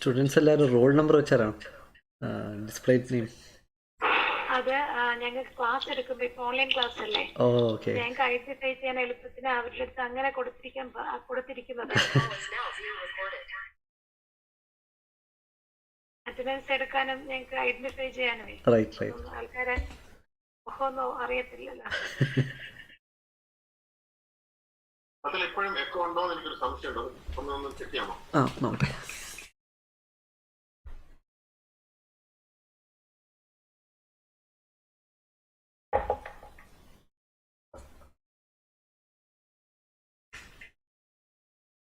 Students എല്ലാവരും roll number വെച്ചാറാണ് display name. അത് ഞങ്ങൾക്ക് ക്ലാസ് എടുക്കുമ്പോൾ ഇപ്പൊ ഓൺലൈൻ ക്ലാസ് അല്ലേ, ഞങ്ങൾക്ക് ഐഡന്റിഫൈ ചെയ്യാൻ എളുപ്പത്തിന് അവരുടെ അടുത്ത് അങ്ങനെ കൊടുത്തിരിക്കുന്നത്. അറ്റൻഡൻസ് എടുക്കാനും ഞങ്ങൾക്ക് ഐഡന്റിഫൈ ചെയ്യാനുമേ ആൾക്കാരെ മുഖമൊന്നും അറിയത്തില്ലല്ലോ. എപ്പോഴും എക്കോ ഉണ്ടോ എന്ന് എനിക്കൊരു സംശയമുണ്ടോ, ഒന്ന് ചെക്ക് ചെയ്യാമോ? നോക്കട്ടെ.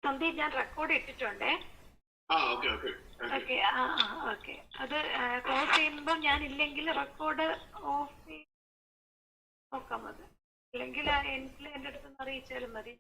സന്ദീപ്, ഞാൻ റെക്കോർഡ് ഇട്ടിട്ടുണ്ടേ. ഓക്കെ, അത് ക്ലോസ് ചെയ്യുമ്പോൾ ഞാൻ ഇല്ലെങ്കിൽ റെക്കോർഡ് ഓഫ് നോക്കാം. അത് അല്ലെങ്കിൽ എൻ്റെ അടുത്ത് അറിയിച്ചാലും മതി.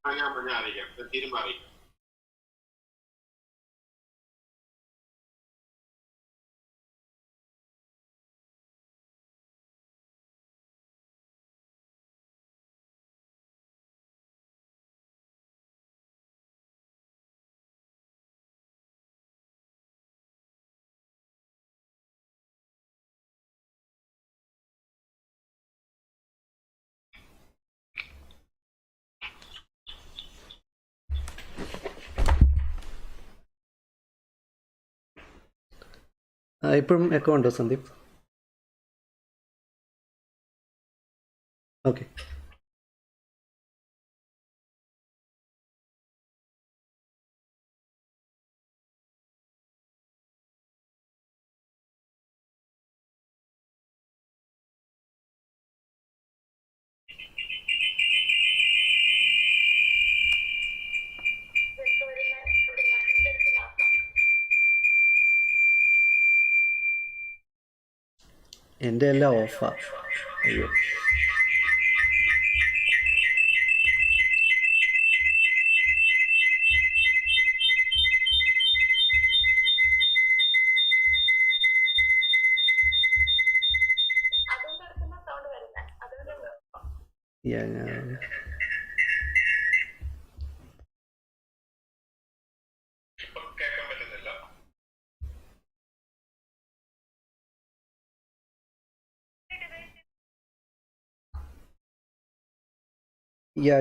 ഇപ്പോഴും എക്കോ ഉണ്ടോ സന്ദീപ്? ഓക്കെ. എൻ്റെ എല്ലാം ഓഫാ. അയ്യോ,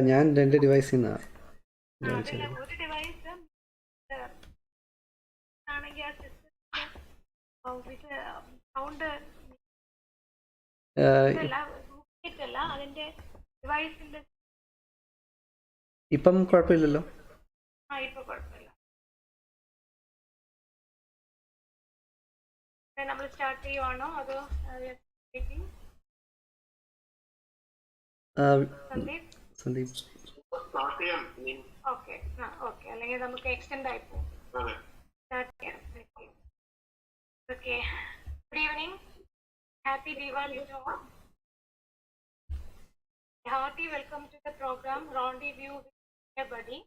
ഞാൻ എൻ്റെ ഡിവൈസിൽ നിന്നാണ്. ഇപ്പം കുഴപ്പമില്ലല്ലോ. നമ്മൾ സ്റ്റാർട്ട് ചെയ്യുവാണോ അതോ സന്ദീപ്? ഓക്കെ, അല്ലെങ്കിൽ നമുക്ക് എക്സ്റ്റെൻഡ് ആയി പോകും. സ്റ്റാർട്ട് ചെയ്യാം. Okay, good evening, happy Diwali to all. A hearty welcome to the program Rendezvous with Everybody.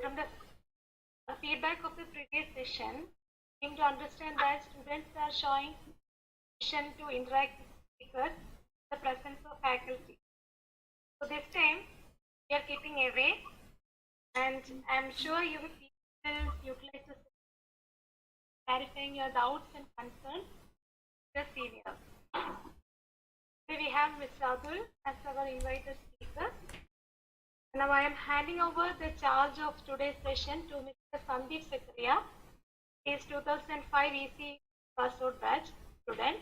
From the feedback of the previous session, we came to understand that students are showing vision to interact with speakers in the presence of faculty. So this time we are keeping away, and I'm sure you will utilize this, clarifying your doubts and concerns to the seniors. Today we have Mr. Adul as our invited speaker. Now I am handing over the charge of today's session to Mr. Sandeep Sekaria. He is 2005 EC pass out batch student,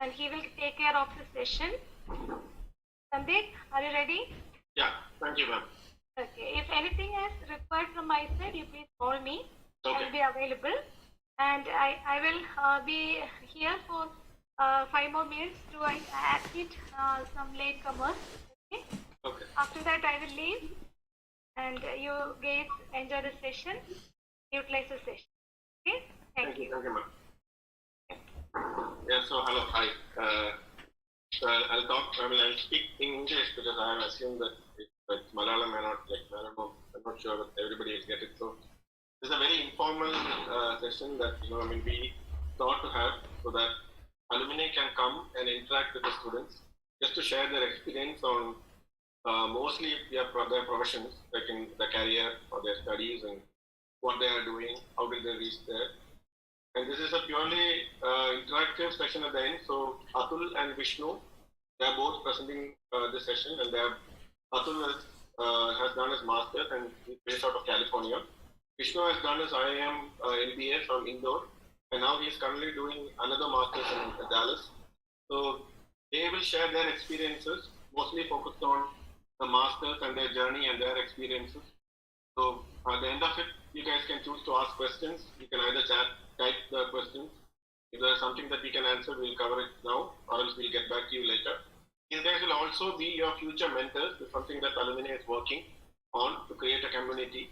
and he will take care of the session. Sandeep, are you ready? Yeah, thank you, ma'am. Okay, if anything is required from my side, you please call me. Okay. I will be available, and I will be here for 5 more minutes to admit some latecomers. Okay. After that, I will leave, and you guys enjoy the session, utilize the session. Okay? Thank you. Thank you, ma'am. Yeah, so hello, hi. I'll speak in English because I have assumed that it's Malayalam may not, like, I don't know, I'm not sure that everybody will get it. So this is a very informal session that, we thought to have so that alumni can come and interact with the students just to share their experience on mostly their professions, like in the career or their studies and what they are doing, how did they reach there. And this is a purely interactive session at the end. So Atul and Vishnu, they are both presenting this session, and Atul has done his master's and he's based out of California. Vishnu has done his IIM MBA from Indore, and now he's currently doing another master's in Dallas. So they will share their experiences, mostly focused on the masters and their journey and their experiences. So at the end of it, you guys can choose to ask questions. You can either type the questions. If there's something that we can answer, we'll cover it now, or else we'll get back to you later. These guys will also be your future mentors. It's something that alumni is working on to create a community,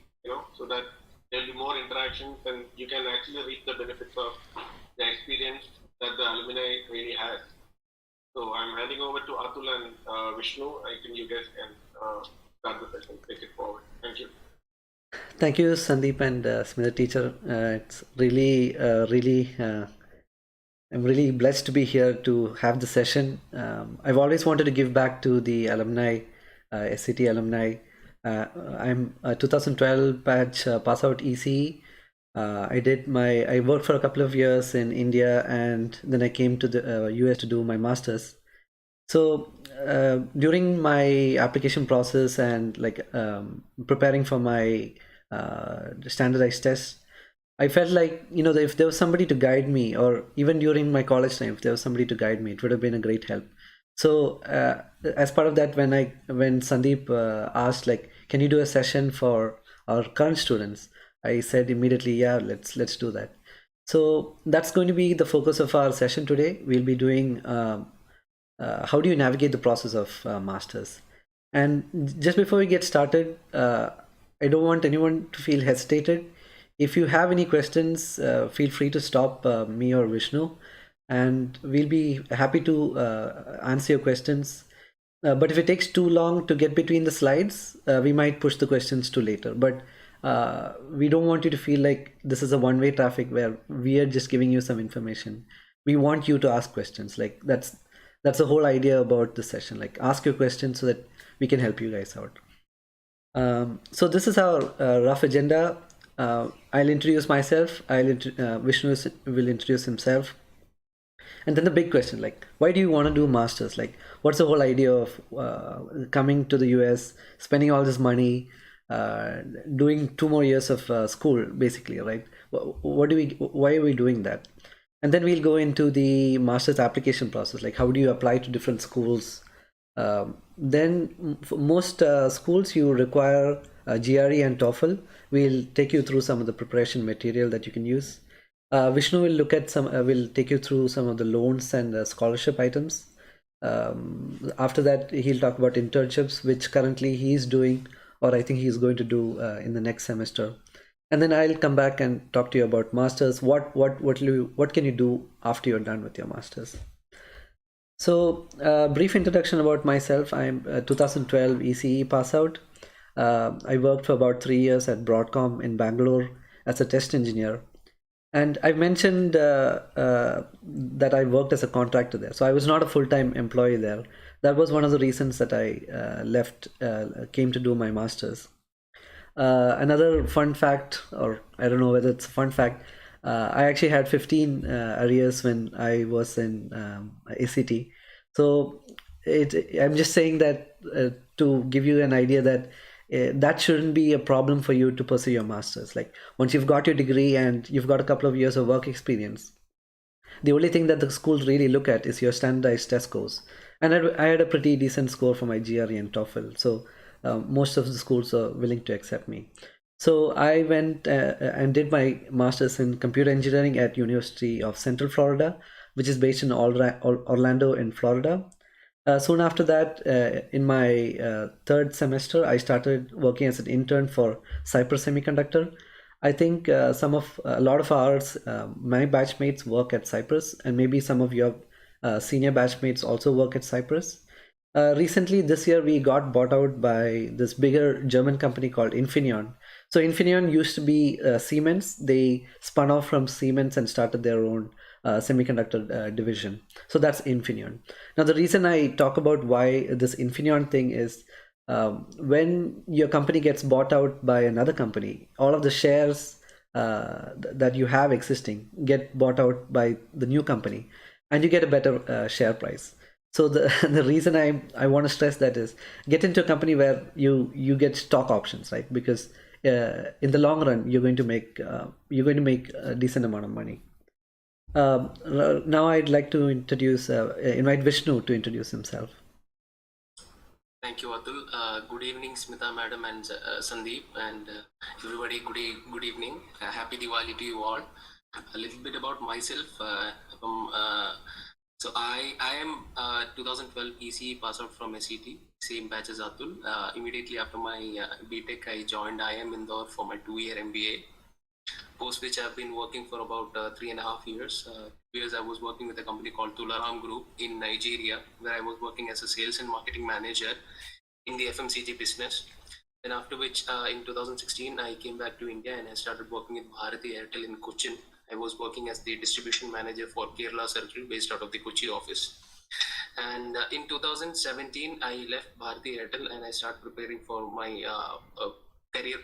so that there'll be more interactions and you can actually reap the benefits of the experience that the alumni really has. So I'm handing over to Atul and Vishnu. I think you guys can start the session, take it forward. Thank you. Thank you, Sandeep and Smita teacher. It's really, I'm really blessed to be here to have the session. I've always wanted to give back to the alumni, SCT alumni. I'm a 2012 batch pass out ECE. I worked for a couple of years in India, and then I came to the US to do my master's. So during my application process and preparing for my standardized tests, I felt like, if there was somebody to guide me, or even during my college time, if there was somebody to guide me, it would have been a great help. So as part of that, when Sandeep asked, can you do a session for our current students, I said immediately, yeah, let's do that. So that's going to be the focus of our session today. We'll be doing how do you navigate the process of masters. And just before we get started, I don't want anyone to feel hesitated. If you have any questions, feel free to stop me or Vishnu, and we'll be happy to answer your questions. But if it takes too long to get between the slides, we might push the questions to later. But we don't want you to feel like this is a one-way traffic where we are just giving you some information. We want you to ask questions. That's the whole idea about this session. Ask your questions so that we can help you guys out. So this is our rough agenda. I'll introduce myself. Vishnu will introduce himself. And then the big question, why do you want to do masters? What's the whole idea of coming to the US, spending all this money, doing 2 more years of school, basically, right? Why are we doing that? And then we'll go into the master's application process, how do you apply to different schools? Then for most schools, you require GRE and TOEFL. We'll take you through some of the preparation material that you can use. Vishnu will look at will take you through some of the loans and scholarship items. After that, he'll talk about internships, which currently he's doing, or I think he's going to do in the next semester. And then I'll come back and talk to you about masters. What can you do after you're done with your masters? So brief introduction about myself. I'm a 2012 ECE pass out. I worked for about 3 years at Broadcom in Bangalore as a test engineer. And I mentioned that I worked as a contractor there. So I was not a full-time employee there. That was one of the reasons that I came to do my master's. Another fun fact, or I don't know whether it's a fun fact, I actually had 15 arrears when I was in ACT. So I'm just saying that to give you an idea that that shouldn't be a problem for you to pursue your master's. Once you've got your degree and you've got a couple of years of work experience, the only thing that the schools really look at is your standardized test scores. And I had a pretty decent score for my GRE and TOEFL. So most of the schools are willing to accept me. So I went and did my master's in computer engineering at University of Central Florida, which is based in Orlando in Florida. Soon after that, in my third semester, I started working as an intern for Cypress Semiconductor. I think a lot of ours, my batchmates work at Cypress, and maybe some of your senior batchmates also work at Cypress. Recently, this year, we got bought out by this bigger German company called Infineon. So Infineon used to be Siemens. They spun off from Siemens and started their own semiconductor division. So that's Infineon. Now, the reason I talk about why this Infineon thing is when your company gets bought out by another company, all of the shares that you have existing get bought out by the new company, and you get a better share price. So the the reason I want to stress that is get into a company where you get stock options, right? Because in the long run you're going to make a decent amount of money. Now I'd like to invite Vishnu to introduce himself. Thank you, Atul. Good evening, Smita Madam and Sandeep, and everybody. Good evening. Happy Diwali to you all. A little bit about myself. So I am 2012 ECE pass out from SET, same batch as Atul. Immediately after my BTech, I joined IIM Indore for my 2-year MBA. Post which I've been working for about 3.5 years. 2 years I was working with a company called Tularam Group in Nigeria, where I was working as a sales and marketing manager in the FMCG business. Then after which in 2016 I came back to India and I started working with Bharati Airtel in Cochin. I was working as the distribution manager for Kerala Circle based out of the Kochi office. And in 2017 I left Bharati Airtel and I started preparing for my career.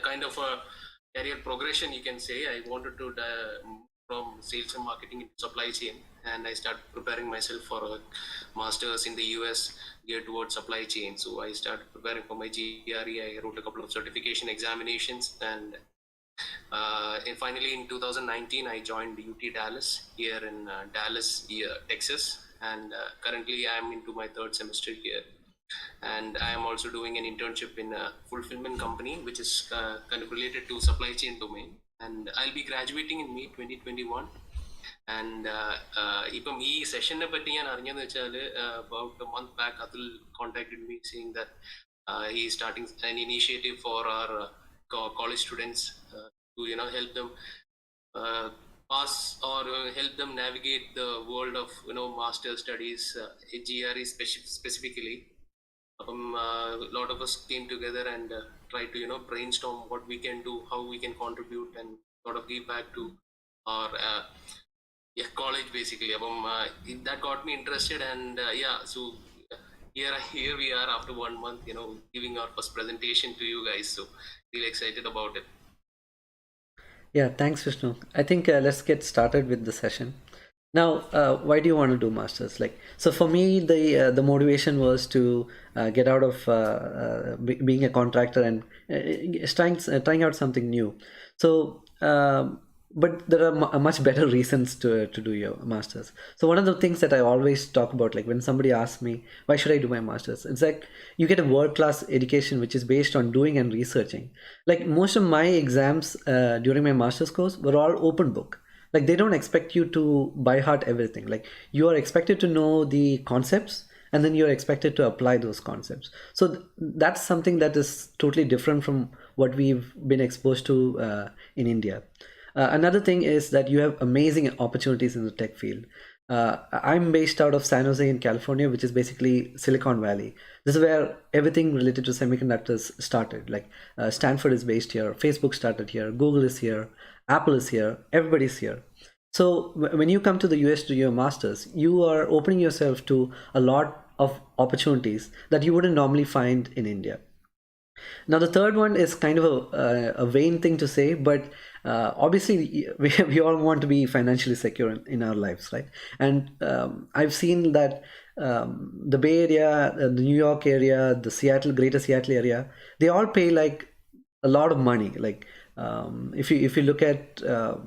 Kind of a career progression, you can say. I wanted to from sales and marketing into supply chain, and I started preparing myself for a master's in the US geared towards supply chain. So I started preparing for my GRE. I wrote a couple of certification examinations, and finally in 2019 I joined UT Dallas here in Dallas, Texas, and currently I am into my 3rd semester here. And I am also doing an internship in a fulfillment company, which is kind of related to supply chain domain. And I'll be graduating in May 2021. And ഇപ്പം ഈ സെഷനെ പറ്റി ഞാൻ അറിഞ്ഞെന്ന് വെച്ചാൽ about a month back Atul contacted me saying that he is starting an initiative for our college students to help them pass or help them navigate the world of master studies, GRE specifically. A lot of us came together and tried to brainstorm what we can do, how we can contribute, and sort of give back to our college basically. That got me interested, and so here we are after 1 month, giving our first presentation to you guys. So really excited about it. Yeah, thanks, Vishnu. I think let's get started with the session. Now, why do you want to do masters? So for me, the motivation was to get out of being a contractor and trying out something new. So, but there are much better reasons to do your masters. So one of the things that I always talk about, like when somebody asks me why should I do my masters, it's like you get a world-class education which is based on doing and researching. Like most of my exams during my master's course were all open book. Like they don't expect you to by heart everything. Like you are expected to know the concepts, and then you're expected to apply those concepts. So that's something that is totally different from what we've been exposed to in India. Another thing is that you have amazing opportunities in the tech field. I'm based out of San Jose in California, which is basically Silicon Valley. This is where everything related to semiconductors started. Like Stanford is based here, Facebook started here, Google is here, Apple is here, everybody's here. So when you come to the US to do your masters, you are opening yourself to a lot of opportunities that you wouldn't normally find in India. Now the third one is kind of a vain thing to say, but obviously we all want to be financially secure in our lives, right? And I've seen that the Bay Area, the New York area, the Greater Seattle area, they all pay like a lot of money. Like if you look at the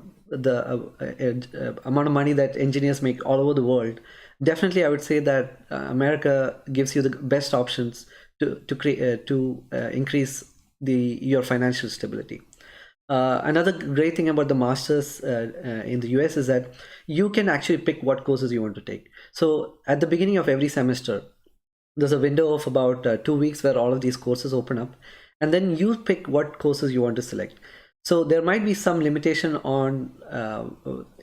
amount of money that engineers make all over the world, definitely I would say that America gives you the best options to increase your financial stability. Another great thing about the masters in the US is that you can actually pick what courses you want to take. So at the beginning of every semester, there's a window of about 2 weeks where all of these courses open up, and then you pick what courses you want to select. So there might be some limitation on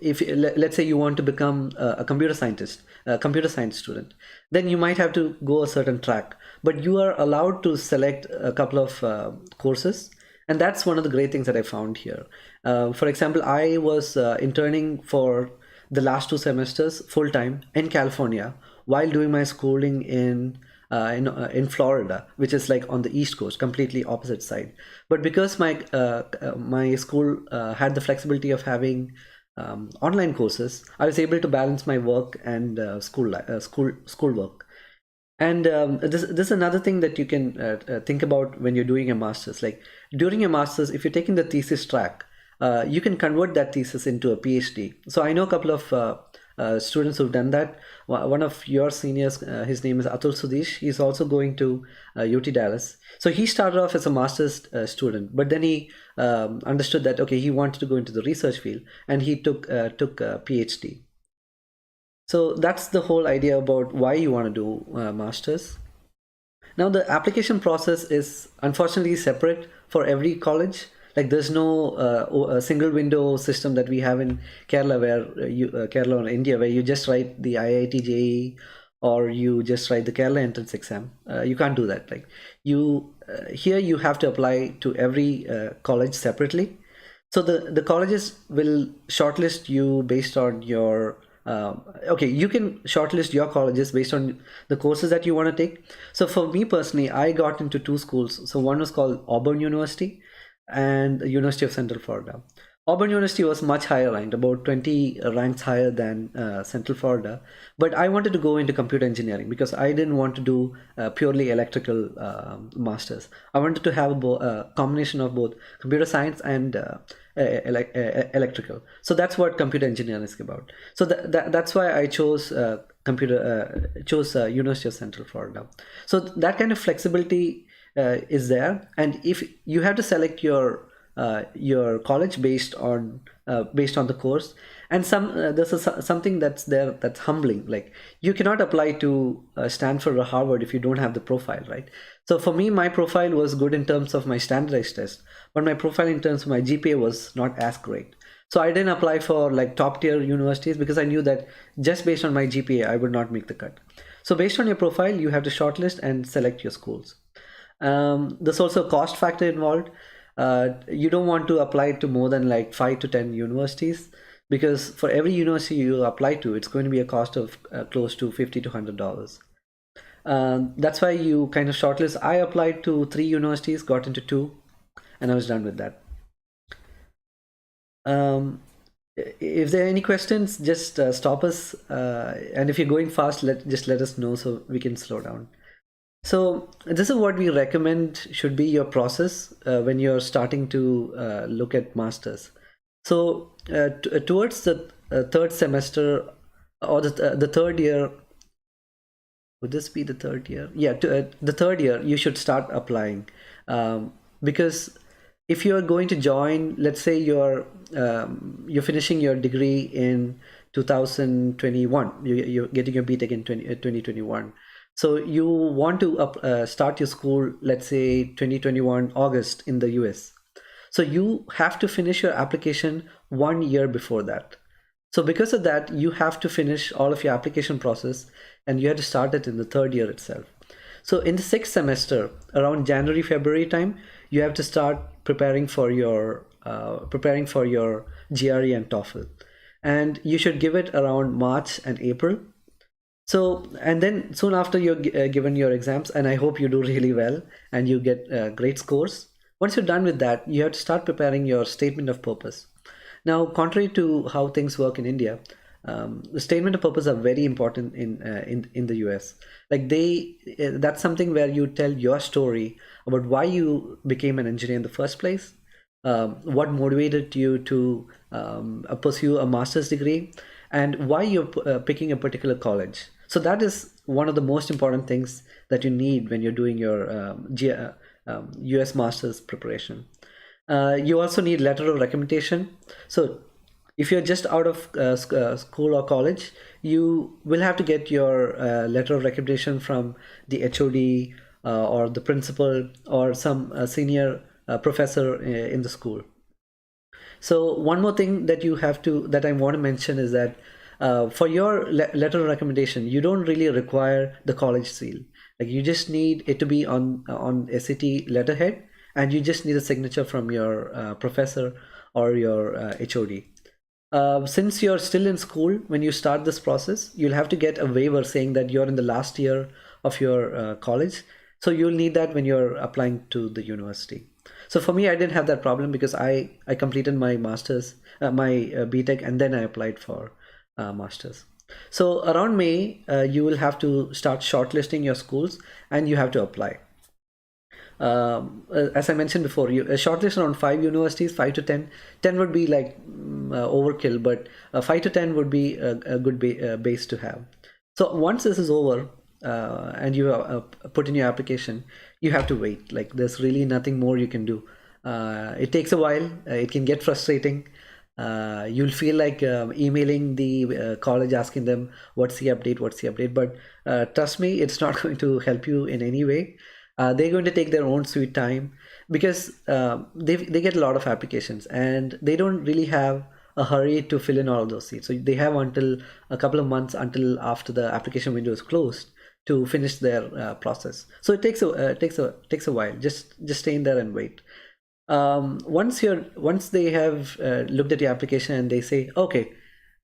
if let's say you want to become a computer science student, then you might have to go a certain track, but you are allowed to select a couple of courses. And that's one of the great things that I found here. For example, I was interning for the last 2 semesters full-time in California while doing my schooling in in Florida, which is like on the East Coast, completely opposite side. But because my school had the flexibility of having online courses, I was able to balance my work and school work. And this is another thing that you can think about when you're doing a master's. Like during a master's, if you're taking the thesis track, you can convert that thesis into a PhD. So I know a couple of students who've done that. One of your seniors, his name is Atul Sudesh. He's also going to UT Dallas. So he started off as a master's student, but then he understood that okay, he wanted to go into the research field, and he took a PhD. So that's the whole idea about why you want to do masters. Now the application process is unfortunately separate for every college. Like there's no a single window system that we have in Kerala, where Kerala or India, where you just write the IIT JEE or you just write the Kerala entrance exam. You can't do that. Like you here you have to apply to every college separately. So the colleges will shortlist you based on your okay, you can shortlist your colleges based on the courses that you want to take. So for me personally, I got into two schools. So one was called Auburn University and the University of Central Florida. Auburn University was much higher ranked, about 20 ranks higher than Central Florida. But I wanted to go into computer engineering because I didn't want to do purely electrical masters. I wanted to have a combination of both computer science and electrical. So that's what computer engineering is about. So that's why I chose University of Central Florida. So that kind of flexibility is there, and if you have to select your college based on the course, and there's something that's there that's humbling. Like you cannot apply to Stanford or Harvard if you don't have the profile, right? So for me, my profile was good in terms of my standardized test, but my profile in terms of my GPA was not as great. So I didn't apply for like top tier universities because I knew that just based on my GPA I would not make the cut. So based on your profile, you have to shortlist and select your schools. There's also a cost factor involved. You don't want to apply to more than like 5 to 10 universities, because for every university you apply to, it's going to be a cost of close to $50 to $100. That's why you kind of shortlist. I applied to 3 universities, got into 2, and I was done with that. If there are any questions, just stop us, and if you're going fast, just let us know so we can slow down. So this is what we recommend should be your process when you're starting to look at masters. So towards the third semester or the third year, would this be the third year? Yeah, the third year you should start applying, because if you're going to join, let's say you're finishing your degree in 2021, you're getting your BTech in 2021. So you want to start your school, let's say 2021 August in the US. So you have to finish your application 1 year before that. So because of that, you have to finish all of your application process, and you have to start it in the third year itself. So in the 6th semester, around January, February time, you have to start preparing for your GRE and TOEFL. And you should give it around March and April. So, and then soon after you're given your exams, and I hope you do really well and you get great scores. Once you're done with that, you have to start preparing your statement of purpose. Now, contrary to how things work in India, the statement of purpose are very important in the US. Like that's something where you tell your story about why you became an engineer in the first place, what motivated you to pursue a master's degree, and why you're picking a particular college. So that is one of the most important things that you need when you're doing your US master's preparation. You also need letter of recommendation. So if you're just out of school or college, you will have to get your letter of recommendation from the HOD or the principal or some senior professor in the school. So one more thing that I want to mention is that for your letter of recommendation, you don't really require the college seal. Like you just need it to be on SAT letterhead, and you just need a signature from your professor or your HOD. Since you're still in school, when you start this process, you'll have to get a waiver saying that you're in the last year of your college. So you'll need that when you're applying to the university. So for me, I didn't have that problem because I completed my master's, my BTech, and then I applied for master's. So around May, you will have to start shortlisting your schools and you have to apply. As I mentioned before, you shortlist around 5 universities, 5 to 10. 10 would be like overkill, but 5 to 10 would be a good base to have. So once this is over and you put in your application, you have to wait. Like there's really nothing more you can do. It takes a while. It can get frustrating. You'll feel like emailing the college asking them what's the update, but trust me, it's not going to help you in any way. They're going to take their own sweet time because they get a lot of applications and they don't really have a hurry to fill in all of those seats. So they have until a couple of months until after the application window is closed to finish their process. So it takes a while. Just stay in there and wait. Once they have looked at your application and they say, okay,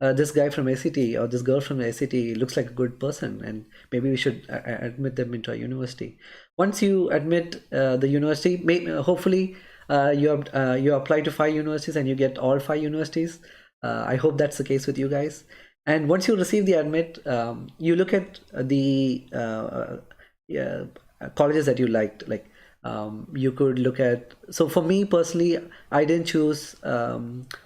this guy from SCT or this girl from SCT looks like a good person and maybe we should admit them into a university. Once you admit the university, hopefully you apply to 5 universities and you get all 5 universities. I hope that's the case with you guys. And once you receive the admit, you look at the colleges that you liked. Like you could look at, so for me personally, I didn't choose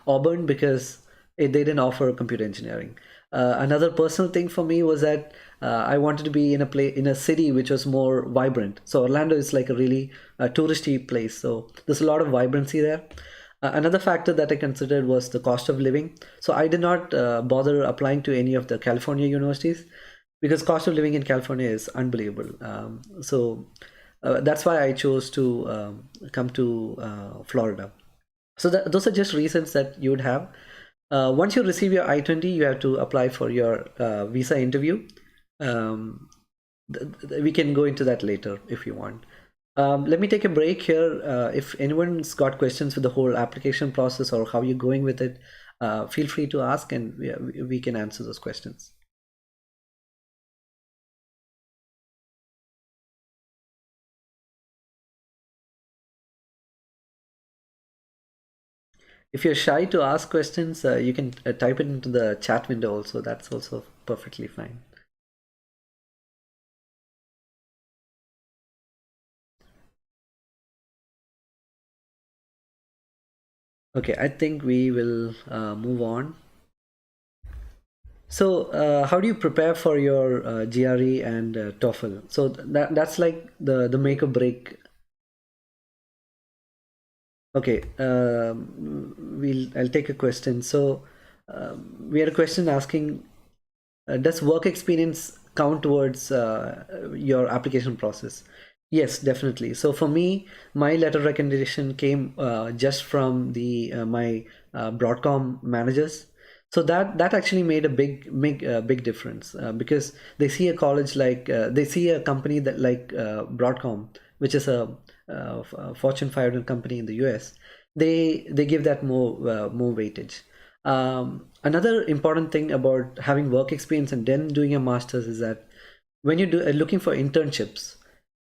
Auburn because they didn't offer computer engineering. Another personal thing for me was that I wanted to be in a city which was more vibrant. So Orlando is like a really touristy place, so there's a lot of vibrancy there. Another factor that I considered was the cost of living. So I did not bother applying to any of the California universities because cost of living in California is unbelievable. So that's why I chose to come to Florida. So those are just reasons that you would have. Once you receive your I-20, you have to apply for your visa interview. We can go into that later if you want. Let me take a break here. If anyone's got questions with the whole application process or how you're going with it, feel free to ask and we can answer those questions. If you're shy to ask questions, you can type it into the chat window also. That's also perfectly fine. Okay, I think we will move on. So how do you prepare for your GRE and TOEFL? So that's like the make or break. Okay, I'll take a question. So we had a question asking, does work experience count towards your application process? Yes, definitely. So for me, my letter of recommendation came just from the my Broadcom managers. So that actually made a big difference because they see a college like they see a company that like Broadcom, which is a Fortune 500 company in the US. They give that more weightage. Another important thing about having work experience and then doing a master's is that when you're looking for internships,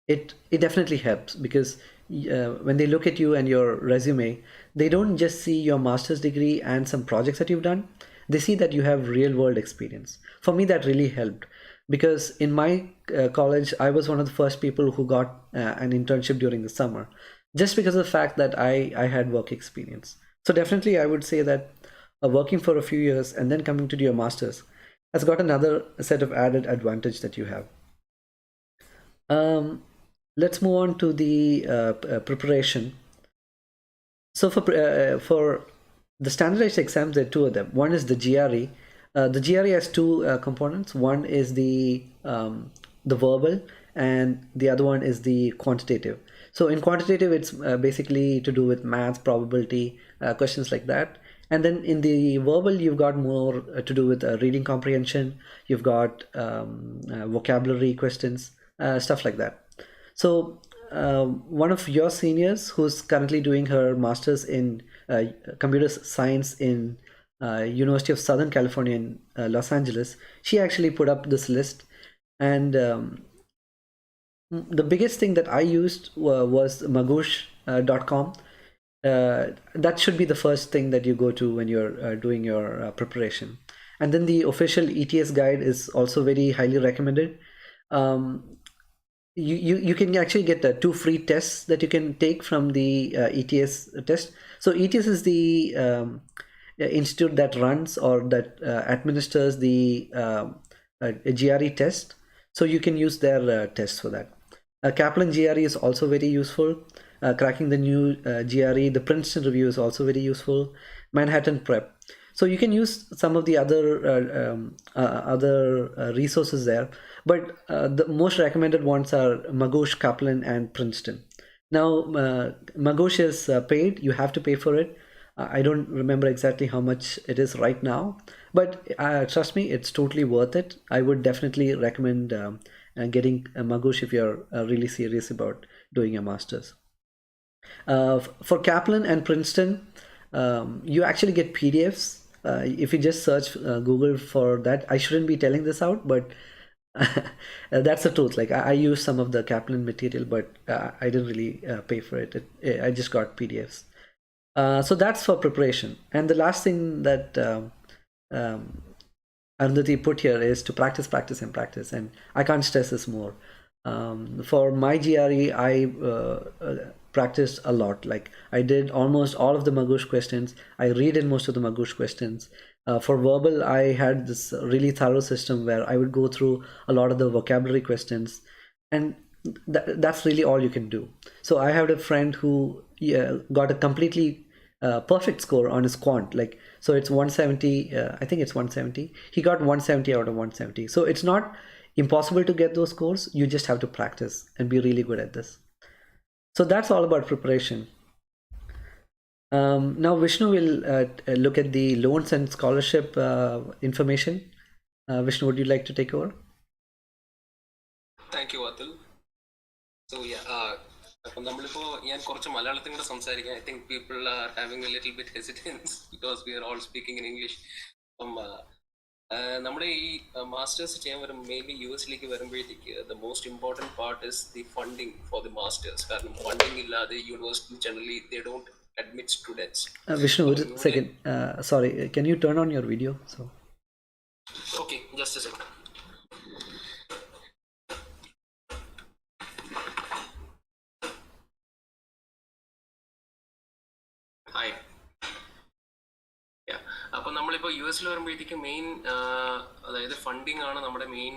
it definitely helps because when they look at you and your resume, they don't just see your master's degree and some projects that you've done. They see that you have real world experience. For me, that really helped because in my college, I was one of the first people who got an internship during the summer, just because of the fact that I had work experience. So definitely, I would say that working for a few years and then coming to do your master's has got another set of added advantage that you have. Let's move on to the preparation. So for the standardized exams, there are two of them. One is the GRE. The GRE has two components. One is the verbal, and the other one is the quantitative. So in quantitative, it's basically to do with maths, probability, questions like that. And then in the verbal, you've got more to do with reading comprehension. You've got vocabulary questions, stuff like that. So one of your seniors who's currently doing her master's in computer science in University of Southern California in Los Angeles, she actually put up this list, and The biggest thing that I used was magoosh.com. That should be the first thing that you go to when you're doing your preparation. And then the official ETS guide is also very highly recommended. Um, you can actually get 2 free tests that you can take from the ETS test. So ETS is the institute that runs or that administers the GRE test. So you can use their tests for that. Kaplan GRE is also very useful. Cracking the new GRE, the Princeton review is also very useful. Manhattan Prep. So you can use some of the other resources there, but the most recommended ones are Magoosh, Kaplan, and Princeton. Now, Magoosh is paid; you have to pay for it. I don't remember exactly how much it is right now, but trust me, it's totally worth it. I would definitely recommend getting a Magoosh if you're really serious about doing a master's. For Kaplan and Princeton, you actually get PDFs. If you just search Google for that, I shouldn't be telling this out, but that's the truth. Like I used some of the Kaplan material, but I didn't really pay for I just got PDFs. So that's for preparation. And the last thing that Arundhati put here is to practice, practice, and practice. And I can't stress this more. For my GRE, I practiced a lot. Like I did almost all of the Magoosh questions. I read in most of the Magoosh questions. For verbal, I had this really thorough system where I would go through a lot of the vocabulary questions, and that's really all you can do. So I had a friend who got a completely perfect score on his quant. Like so, it's 170. I think it's 170. He got 170 out of 170. So it's not impossible to get those scores. You just have to practice and be really good at this. So that's all about preparation. Now Vishnu will look at the loans and scholarship information. Vishnu, would you like to take over? Thank you, Atul. So yeah, അപ്പം നമ്മളിപ്പോ ഞാൻ കുറച്ച് മലയാളത്തിൽ കൂടെ സംസാരിക്കാം. I think people are having a little bit hesitance because we are all speaking in English. അപ്പം നമ്മുടെ ഈ മാസ്റ്റേഴ്സ് ചെയ്യാൻ മെയിൻലി US വരുമ്പോഴത്തേക്ക് the most important part is the funding for the masters. കാരണം ഫണ്ടിങ് ഇല്ലാതെ university generally they don't admit students. Vishnu, wait a second. Sorry, can you turn on your video? So. Okay, just a second. Hi. Yeah. അപ്പോൾ നമ്മളിപ്പോൾ US വരുമ്പോഴത്തേക്ക് main അതായത് funding ആണ് നമ്മുടെ main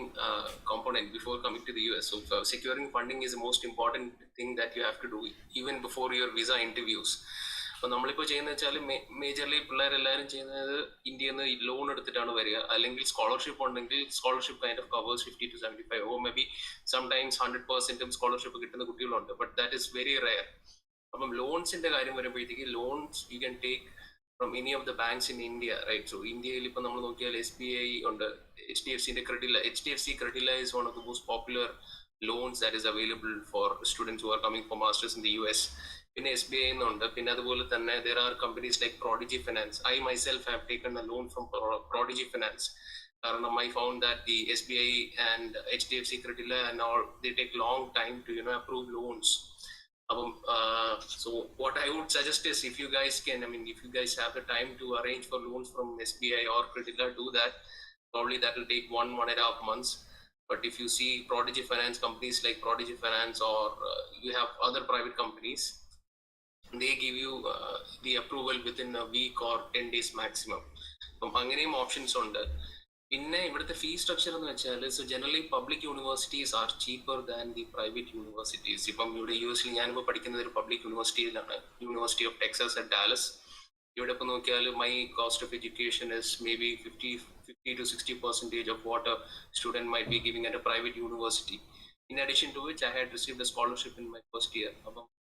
component before coming to the US. So securing funding is the most important thing that you have to do even before your visa interviews. അപ്പോൾ നമ്മളിപ്പോൾ ചെയ്യുന്നത് വെച്ചാൽ മേജർലി പിള്ളേരെല്ലാവരും ചെയ്യുന്നത് ഇന്ത്യയിൽ നിന്ന് ലോൺ എടുത്തിട്ടാണ് വരിക. അല്ലെങ്കിൽ സ്കോളർഷിപ്പ് ഉണ്ടെങ്കിൽ scholarship kind of covers 50 to 75 or maybe sometimes 100% scholarship കിട്ടുന്ന കുട്ടികളുണ്ട്. But that is very rare. അപ്പം ലോൺസിന്റെ കാര്യം വരുമ്പോഴത്തേക്ക് loans you can take from any of the banks in India, right? So ഇന്ത്യയിൽ ഇപ്പം നമ്മൾ നോക്കിയാൽ SBI ഉണ്ട്, HDFC Credila is one of the most popular loans that is available for students who are coming for masters in the US. പിന്നെ SBI എന്നുണ്ട്. പിന്നെ അതുപോലെ തന്നെ there are companies like Prodigy Finance. I myself have taken a loan from Prodigy Finance. കാരണം I found that the SBI and HDFC Credila and all, they take long time to approve loans. So what I would suggest is if you guys can, if you guys have the time to arrange for loans from SBI or Credila, do that. Probably that will take 1.5 months. But if you see Prodigy Finance, companies like Prodigy Finance, or you have other private companies, they give you the approval within a week or 10 days maximum. അങ്ങനെയും options ഉണ്ട്. പിന്നെ ഇവിടുത്തെ fee structure എന്ന് വെച്ചാൽ so generally public universities are cheaper than the private universities. ഇപ്പം ഇവിടെ US ഞാനിപ്പോൾ പഠിക്കുന്നത് ഒരു പബ്ലിക് യൂണിവേഴ്സിറ്റിയിലാണ്, university of Texas at Dallas. ഇവിടെ ഇപ്പോൾ നോക്കിയാൽ my cost of education is maybe 50 to 60% of what a student might be giving at a private university. In addition to which, I had received a scholarship in my first year.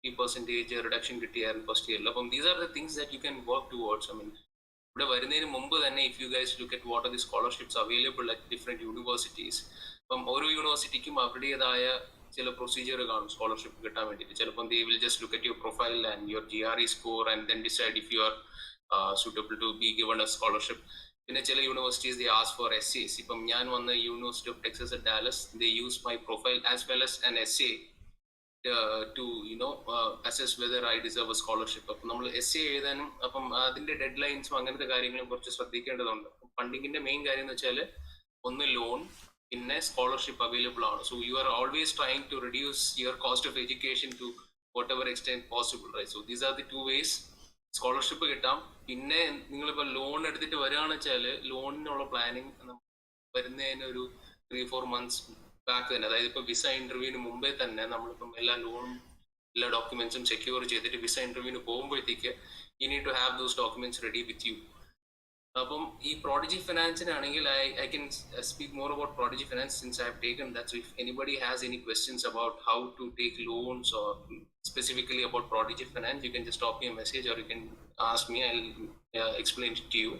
50% reduction in first year. These are the things that you can work towards. ഇവിടെ വരുന്നതിന് മുമ്പ് തന്നെ if you guys look at what are the scholarships available at different universities, അപ്പം ഓരോ യൂണിവേഴ്സിറ്റിക്കും അവരുടേതായ ചില procedure കാണും scholarship കിട്ടാൻ വേണ്ടിയിട്ട്. ചിലപ്പം they will just look at your profile and your GRE score and then decide if you are suitable to be given a scholarship. പിന്നെ ചില universities they ask for essays. ഇപ്പം ഞാൻ വന്ന university of Texas at Dallas, they use my profile as well as an essay to assess whether I deserve a scholarship. അപ്പം നമ്മൾ essay എഴുതാനും അപ്പം അതിന്റെ ഡെഡ് ലൈൻസും അങ്ങനത്തെ കാര്യങ്ങളും കുറച്ച് ശ്രദ്ധിക്കേണ്ടതുണ്ട്. ഫണ്ടിങ്ങിന്റെ മെയിൻ കാര്യം എന്ന് വെച്ചാൽ ഒന്ന് ലോൺ, പിന്നെ സ്കോളർഷിപ്പ് അവൈലബിൾ ആണ്. So you are always trying to reduce your cost of education to whatever extent possible, right? So these are the two ways. Scholarship കിട്ടാം. പിന്നെ നിങ്ങളിപ്പോൾ ലോൺ എടുത്തിട്ട് വരികയാണെന്ന് വെച്ചാൽ ലോണിനുള്ള പ്ലാനിങ് വരുന്നതിന് ഒരു 3-4 months ബാക്ക് തന്നെ, അതായത് ഇപ്പോൾ വിസ ഇന്റർവ്യൂവിന് മുമ്പേ തന്നെ നമ്മളിപ്പം എല്ലാ ലോണും എല്ലാ ഡോക്യുമെന്റ്സും സെക്യൂർ ചെയ്തിട്ട് വിസ ഇന്റർവ്യൂവിന് പോകുമ്പോഴത്തേക്ക് you need to have those documents ready with you. അപ്പം ഈ പ്രോഡിജി ഫിനാൻസിനാണെങ്കിൽ I can speak more about Prodigy finance since I have taken that. So if anybody has any questions about how to take loans or specifically about Prodigy Finance, you can just drop me a message or you can ask me. I'll explain it to you.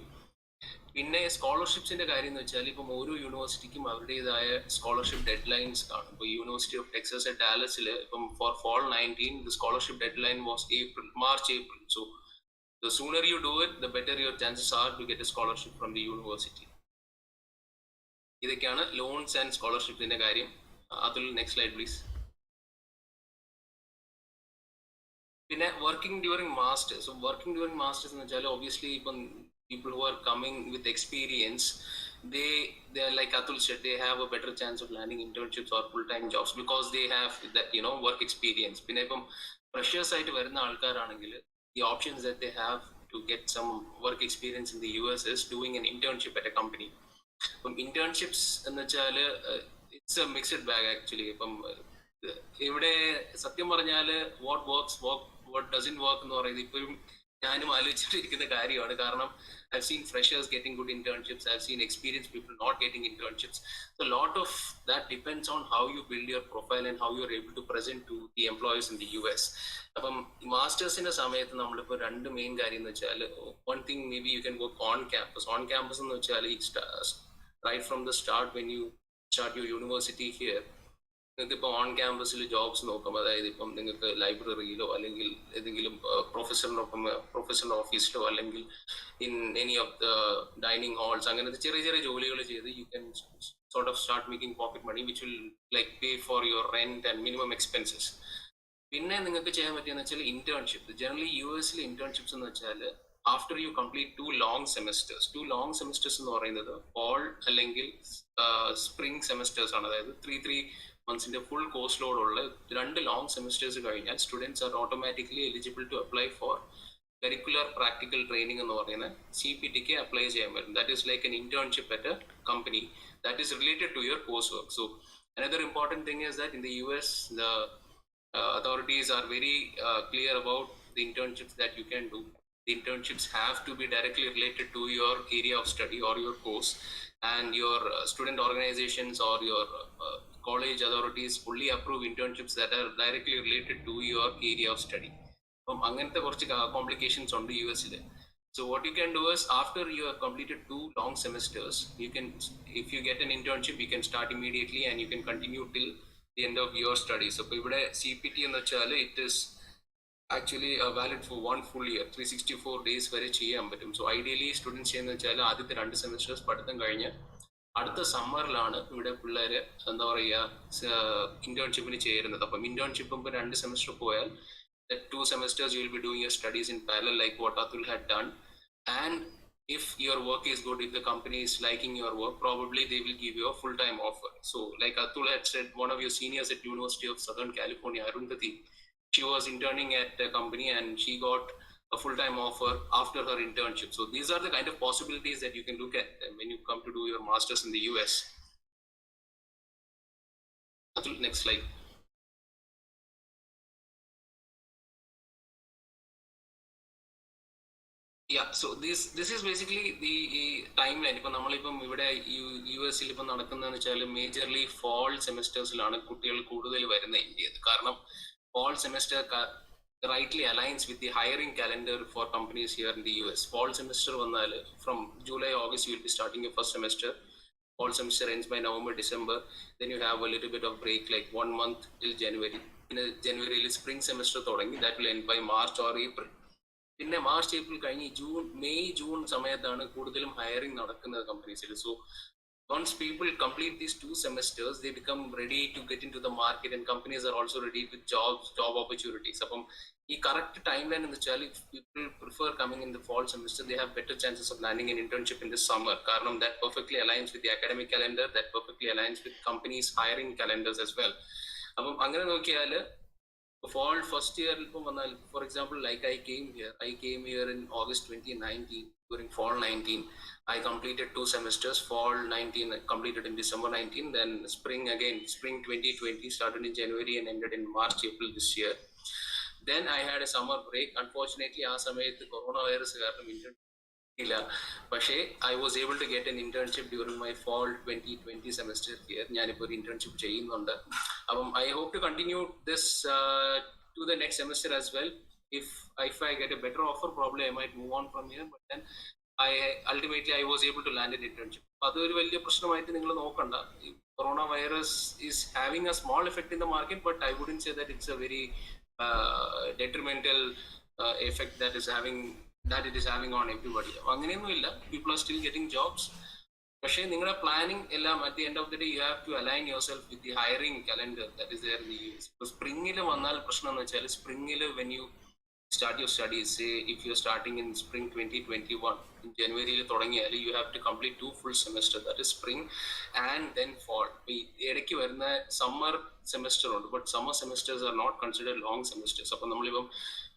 പിന്നെ സ്കോളർഷിപ്സിന്റെ കാര്യം എന്ന് വെച്ചാൽ ഇപ്പം ഓരോ യൂണിവേഴ്സിറ്റിക്കും അവരുടേതായ scholarship dead lines കാണും. ഇപ്പോൾ university of Texas at ഡാലസിൽ ഇപ്പം four fall 19 the scholarship deadline was March April. So the sooner you do it, the better your chances are to get a scholarship from the university. ഇതൊക്കെയാണ് loans and സ്കോളർഷിപ്പിന്റെ കാര്യം. അതിൽ next slide please. പിന്നെ working during masters. Working during masters എന്ന് വെച്ചാൽ obviously ഇപ്പം people who are coming with experience, they are like Atul said, they have a better chance of landing internships or full-time jobs because they have that work experience. പിന്നെ ഇപ്പം freshers ആയിട്ട് വരുന്ന ആൾക്കാരാണെങ്കിൽ the options that they have to get some work experience in the US is doing an internship at a company. ഇപ്പം internships എന്ന് വെച്ചാൽ it's a mixed bag actually. ഇപ്പം ഇവിടെ സത്യം പറഞ്ഞാൽ what works, what doesn't work എന്ന് പറയുന്നത് ഇപ്പോഴും ഞാനും ആലോചിച്ചിട്ടിരിക്കുന്ന കാര്യമാണ്. കാരണം I've seen freshers getting good internships, I've seen experienced people not getting internships. So a lot of that depends on how you build your profile and how you're able to present to the employers in the US. അപ്പം മാസ്റ്റേഴ്സിന്റെ സമയത്ത് നമ്മളിപ്പോൾ രണ്ട് main കാര്യം എന്ന് വെച്ചാൽ, one thing maybe you can work on campus. On campus എന്ന് വെച്ചാൽ right from the start when you start your university here, നിങ്ങൾക്ക് ഇപ്പോൾ ഓൺ ക്യാമ്പസിൽ ജോബ്സ് നോക്കാം. അതായത് ഇപ്പം നിങ്ങൾക്ക് ലൈബ്രറിയിലോ അല്ലെങ്കിൽ ഏതെങ്കിലും പ്രൊഫസറിന്റെ ഓഫീസിലോ അല്ലെങ്കിൽ in any of the dining halls അങ്ങനത്തെ ചെറിയ ചെറിയ ജോലികൾ ചെയ്ത് you can sort of start making pocket money which will like pay for your rent and minimum expenses. പിന്നെ നിങ്ങൾക്ക് ചെയ്യാൻ പറ്റിയെന്ന് വെച്ചാൽ ഇന്റേൺഷിപ്പ്. ജനറലി US ഇന്റേൺഷിപ്സ് എന്ന് വെച്ചാൽ after you complete 2 long semesters. 2 long semesters എന്ന് പറയുന്നത് fall അല്ലെങ്കിൽ സ്പ്രിംഗ് സെമസ്റ്റേഴ്സ് ആണ്. അതായത് 3 months ഫുൾ കോഴ്സ് ലോഡ് ഉള്ള 2 long semesters കഴിഞ്ഞാൽ students are automatically eligible to apply for curricular practical training എന്ന് പറയുന്ന CPTക്ക് അപ്ലൈ ചെയ്യാൻ പറ്റും. That is like an internship at a company that is related to your coursework. So another important thing is that in the US the authorities are very clear about the internships that you can do. The internships have to be directly related to your area of study or your course, and your student organizations or your college authorities fully approve internships that are directly related to your area of study. അങ്ങനത്തെ കുറച്ച് complications ഉണ്ട് US-ൽ. So what you can do is after you have completed 2 long semesters, you can, if you get an internship, you can start immediately and you can continue till the end of your studies. So ഇവിടെ CPT എന്ന് വെച്ചാൽ it is actually valid for 1 full year, 364 days വരെ ചെയ്യാൻ പറ്റും. So ideally students ചെയ്യുന്ന വെച്ചാൽ ആദ്യത്തെ 2 semesters പഠിത്തം കഴിഞ്ഞ് അടുത്ത സമ്മറിലാണ് ഇവിടെ പിള്ളേർ എന്താ പറയുക ഇന്റേൺഷിപ്പിന് ചേരുന്നത്. അപ്പം ഇന്റേൺഷിപ്പ് ഇപ്പോൾ 2 സെമസ്റ്റർ പോയാൽ 2 semesters you will be doing your studies in parallel like what Atul had done. And if your work is good, if the company is liking your work, probably they will give you a full-time offer. So like Atul had said, one of your seniors at University of Southern California, Arundhati, she was interning at a company and she got a full-time offer after her internship. So these are the kind of possibilities that you can look at when you come to do your masters in the US. Atul, next slide. Yeah, so this is basically the timeline. ഇപ്പം നമ്മളിപ്പം ഇവിടെ US-ൽ ഇപ്പം നടക്കുന്നതെന്ന് വെച്ചാൽ majorly fall സെമസ്റ്റേഴ്സിലാണ് കുട്ടികൾ കൂടുതൽ വരുന്ന ഇന്ത്യയിൽ. കാരണം fall semester rightly aligns with the hiring calendar for companies here in the US. Fall semester vannal from July, August you will be starting your first semester. Fall semester ends by November, December. Then you have a little bit of break like 1 month till January. In January spring semester thodangi, that will end by March or April. പിന്നെ March April കഴിഞ്ഞ് May June സമയത്താണ് കൂടുതലും hiring നടക്കുന്നത് കമ്പനീസിൽ. So once people complete these 2 semesters, they become ready to get into the market, and companies are also ready with job opportunities. അപ്പം ഈ correct time line എന്ന് വെച്ചാൽ people prefer coming in the fall semester, they have better chances of landing an internship in the summer. കാരണം that perfectly aligns with the academic calendar, that perfectly aligns with companies hiring calendars as well. അപ്പം അങ്ങനെ നോക്കിയാൽ fall first year, for example, like I came here in August 2019. During fall 19, I completed 2 semesters. Fall 19 I completed in December 19. Then spring 2020 started in January and ended in March April this year. Then I had a summer break. Unfortunately, ആ സമയത്ത് coronavirus കാരണം ഇല്ല. പക്ഷേ I was able to get an internship during my fall 2020 semester here. ഞാനിപ്പോൾ ഒരു internship ചെയ്യുന്നുണ്ട്. അപ്പം I hope to continue this to the next semester as well. If I get a better offer, probably I might move on from here. But then ultimately I was able to land an internship. അതൊരു വലിയ പ്രശ്നമായിട്ട് നിങ്ങൾ നോക്കണ്ട. Corona virus is having a small effect in the market, but I wouldn't say that it's a very detrimental effect that it is having on everybody. അങ്ങനെയൊന്നും ഇല്ല. People are still getting jobs. പക്ഷേ നിങ്ങളുടെ planning എല്ലാം at the end of the day you have to align yourself with the hiring calendar that is there in the US. ഇപ്പോൾ സ്പ്രിങ്ങിൽ വന്നാൽ പ്രശ്നം എന്ന് വെച്ചാൽ സ്പ്രിങ്ങിൽ when you start your studies, say if you're starting in spring 2021, in January തുടങ്ങിയാൽ you have to complete 2 full semester, that is spring and then fall. ഇടയ്ക്ക് വരുന്ന summer semester ഉണ്ട്, but summer semesters are not considered long semesters. അപ്പോൾ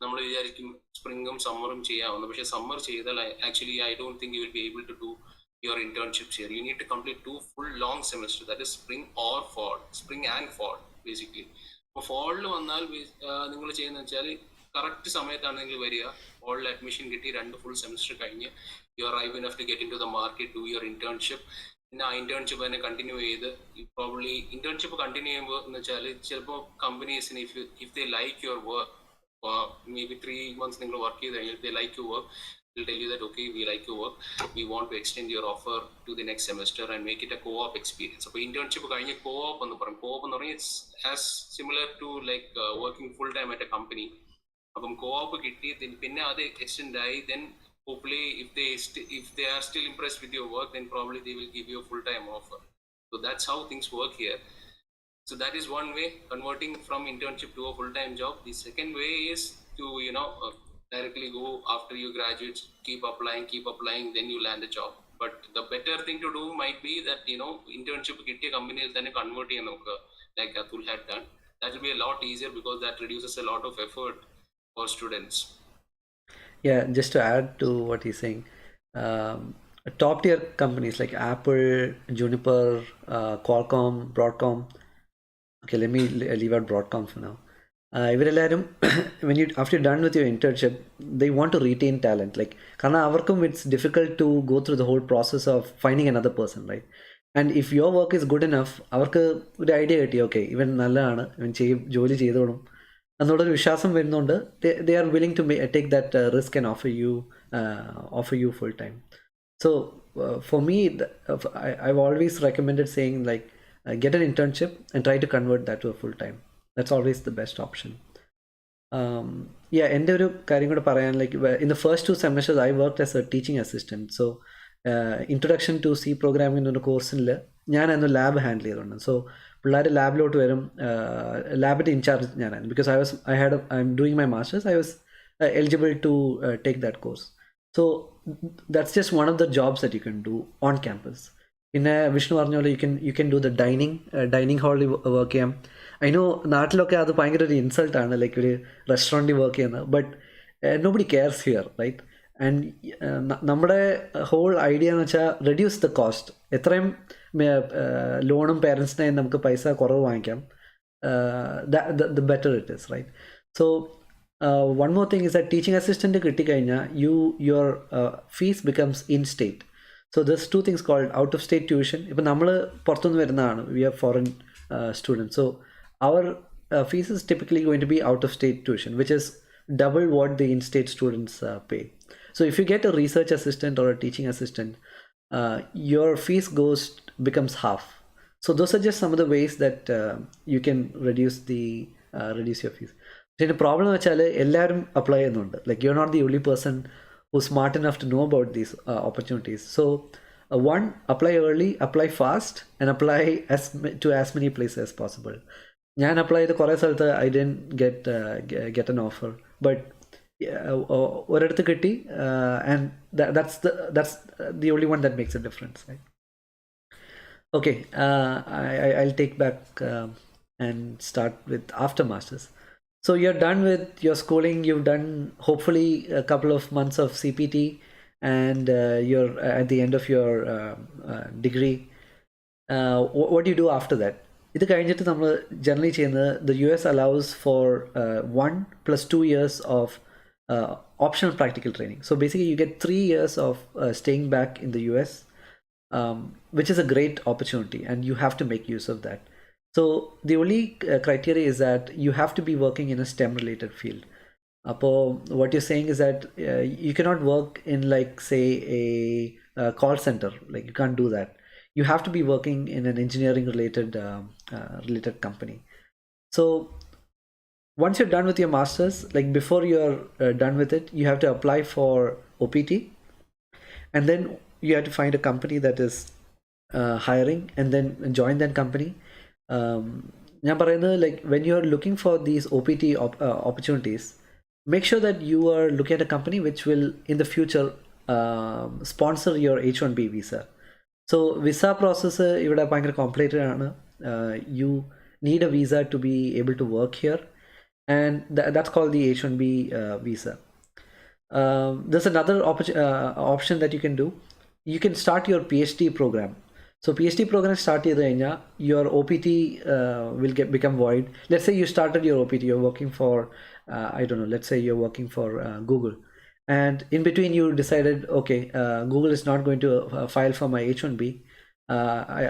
നമ്മൾ വിചാരിക്കും സ്പ്രിങ്ങും സമ്മറും ചെയ്യാവുന്നു, പക്ഷേ summer ചെയ്താൽ actually I don't think you will be able to do your internships here. You need to complete 2 full long semesters, that is spring or fall, spring and fall basically. അപ്പോൾ ഫാളിൽ വന്നാൽ നിങ്ങൾ ചെയ്യുന്നത് വെച്ചാൽ കറക്റ്റ് സമയത്താണ് നിങ്ങൾ വരിക, ഫാളിൽ admission കിട്ടി 2 full semester കഴിഞ്ഞ് you arrive enough to get in to the market, do your internship. പിന്നെ ആ ഇന്റേൺഷിപ്പ് തന്നെ കണ്ടിന്യൂ ചെയ്ത് പ്രോബ്ലി ഇന്റേൺഷിപ്പ് കണ്ടിന്യൂ ചെയ്യുമ്പോൾ എന്ന് വെച്ചാൽ ചിലപ്പോൾ കമ്പനീസിന് if they like your work, maybe 3 months നിങ്ങൾ വർക്ക് ചെയ്ത് കഴിഞ്ഞാൽ they like your work, they'll tell you that okay, we like your work, we want to extend your offer to the next semester and make it a co-op experience. അപ്പോൾ internship കഴിഞ്ഞ് co-op എന്ന് പറയും. co-op എന്ന് പറഞ്ഞാൽ it's as similar to like working full time at a company. അപ്പം co-op കിട്ടി പിന്നെ അത് extend ആയി, then hopefully if they are still impressed with your work, then probably they will give you a full time offer. So that's how things work here. So that is one way, converting from internship to a full-time job. The second way is to directly go after you graduate, keep applying, then you land a job. But the better thing to do might be that internship kittiya companies then convert cheyan nokka, like Atul had done. That will be a lot easier because that reduces a lot of effort for students. Yeah, just to add to what he's saying, top tier companies like Apple, Juniper, Qualcomm, Broadcom. Okay, let me leave out Broadcom for now. ഇവരെല്ലാവരും when you after you're done with your internship, they want to retain talent. Like കാരണം അവർക്കും it's difficult to go through the whole process of finding another person, right? And if your work is good enough, അവർക്ക് ഒരു idea കിട്ടി, okay ഇവൻ നല്ലതാണ്, ഇവൻ ജോലി ചെയ്തോളും എന്നുള്ളൊരു വിശ്വാസം വരുന്നുണ്ട്. they are willing to take that risk and offer you full time. So for me, I've always recommended saying like get an internship and try to convert that to a full time. That's always the best option. എൻ്റെ ഒരു കാര്യം കൂടെ പറയാൻ, like in the first 2 semesters I worked as a teaching assistant. So introduction to C programming എന്നൊരു കോഴ്സിൽ ഞാനായിരുന്നു lab handle ചെയ്തുകൊണ്ട്. So പിള്ളേർ ലാബിലോട്ട് വരും, ലാബിൻ്റെ ഇൻചാർജ് ഞാനായിരുന്നു. Because I'm doing my masters, I was eligible to take that course. So that's just one of the jobs that you can do on campus. പിന്നെ വിഷ്ണു പറഞ്ഞ പോലെ you can do the dining ഹാളിൽ work ചെയ്യാം. I know നാട്ടിലൊക്കെ അത് ഭയങ്കര ഒരു ഇൻസൾട്ടാണ്, like ഒരു റെസ്റ്റോറൻറ്റിൽ വർക്ക് ചെയ്യുന്നത്. But nobody cares here, right? And നമ്മുടെ ഹോൾ ഐഡിയ എന്ന് വെച്ചാൽ റെഡ്യൂസ് ദ കോസ്റ്റ്. എത്രയും ലോണും പേരൻസിനെ നമുക്ക് പൈസ കുറവ് വാങ്ങിക്കാം, the better it is, right? So one more thing is that teaching assistant കിട്ടിക്കഴിഞ്ഞാൽ your fees becomes in state. So there's 2 things called out of state tuition. ഇപ്പം നമ്മൾ പുറത്തുനിന്ന് വരുന്നതാണ്, we are foreign students, so our fees is typically going to be out of state tuition, which is double what the in-state students pay. So if you get a research assistant or a teaching assistant, your fees becomes half. So those are just some of the ways that you can reduce your fees. പക്ഷേ the problem വെച്ചാൽ എല്ലാവരും apply ചെയ്യുന്നുണ്ട്. Like you're not the only person who's smart enough to know about these opportunities. So one, apply early, apply fast, and apply to as many places as possible. ഞാൻ apply ചെയ്ത് കുറേ സ്ഥലത്ത് I didn't get an offer, but ഒരിടത്ത് കിട്ടി, and that's the only one that makes a difference, right? Okay, I'll take back and start with after masters. So you're done with your schooling. You've done hopefully a couple of months of CPT, and you're at the end of your degree. What do you do after that? ഇത് കഴിഞ്ഞിട്ട് നമ്മൾ generally ചെയ്യുന്നത്, the US allows for 1 + 2 years of optional practical training. So basically you get 3 years of staying back in the US, which is a great opportunity, and you have to make use of that. So the only criteria is that you have to be working in a STEM related field. What you're saying is that you cannot work in, like, say, a call center. Like, you can't do that. You have to be working in an engineering related company. So once you're done with your masters, like before you're done with it, you have to apply for OPT, and then you have to find a company that is hiring, and then join that company. ഞാൻ പറയുന്നത്, like, when you're looking for these OPT opportunities, make sure that you are looking at a company which will in the future sponsor your H1B visa. So visa process ഇവിടെ ഭയങ്കര complicated ആണ്. You need a visa to be able to work here, and that's called the H1B visa. There's another option that you can do. You can start your PhD program. So PhD program start ചെയ്ത് കഴിഞ്ഞാൽ your OPT will become void. Let's say you started your OPT, you're working for I don't know, let's say you're working for Google, and in between you decided, okay, Google is not going to file for my H1B.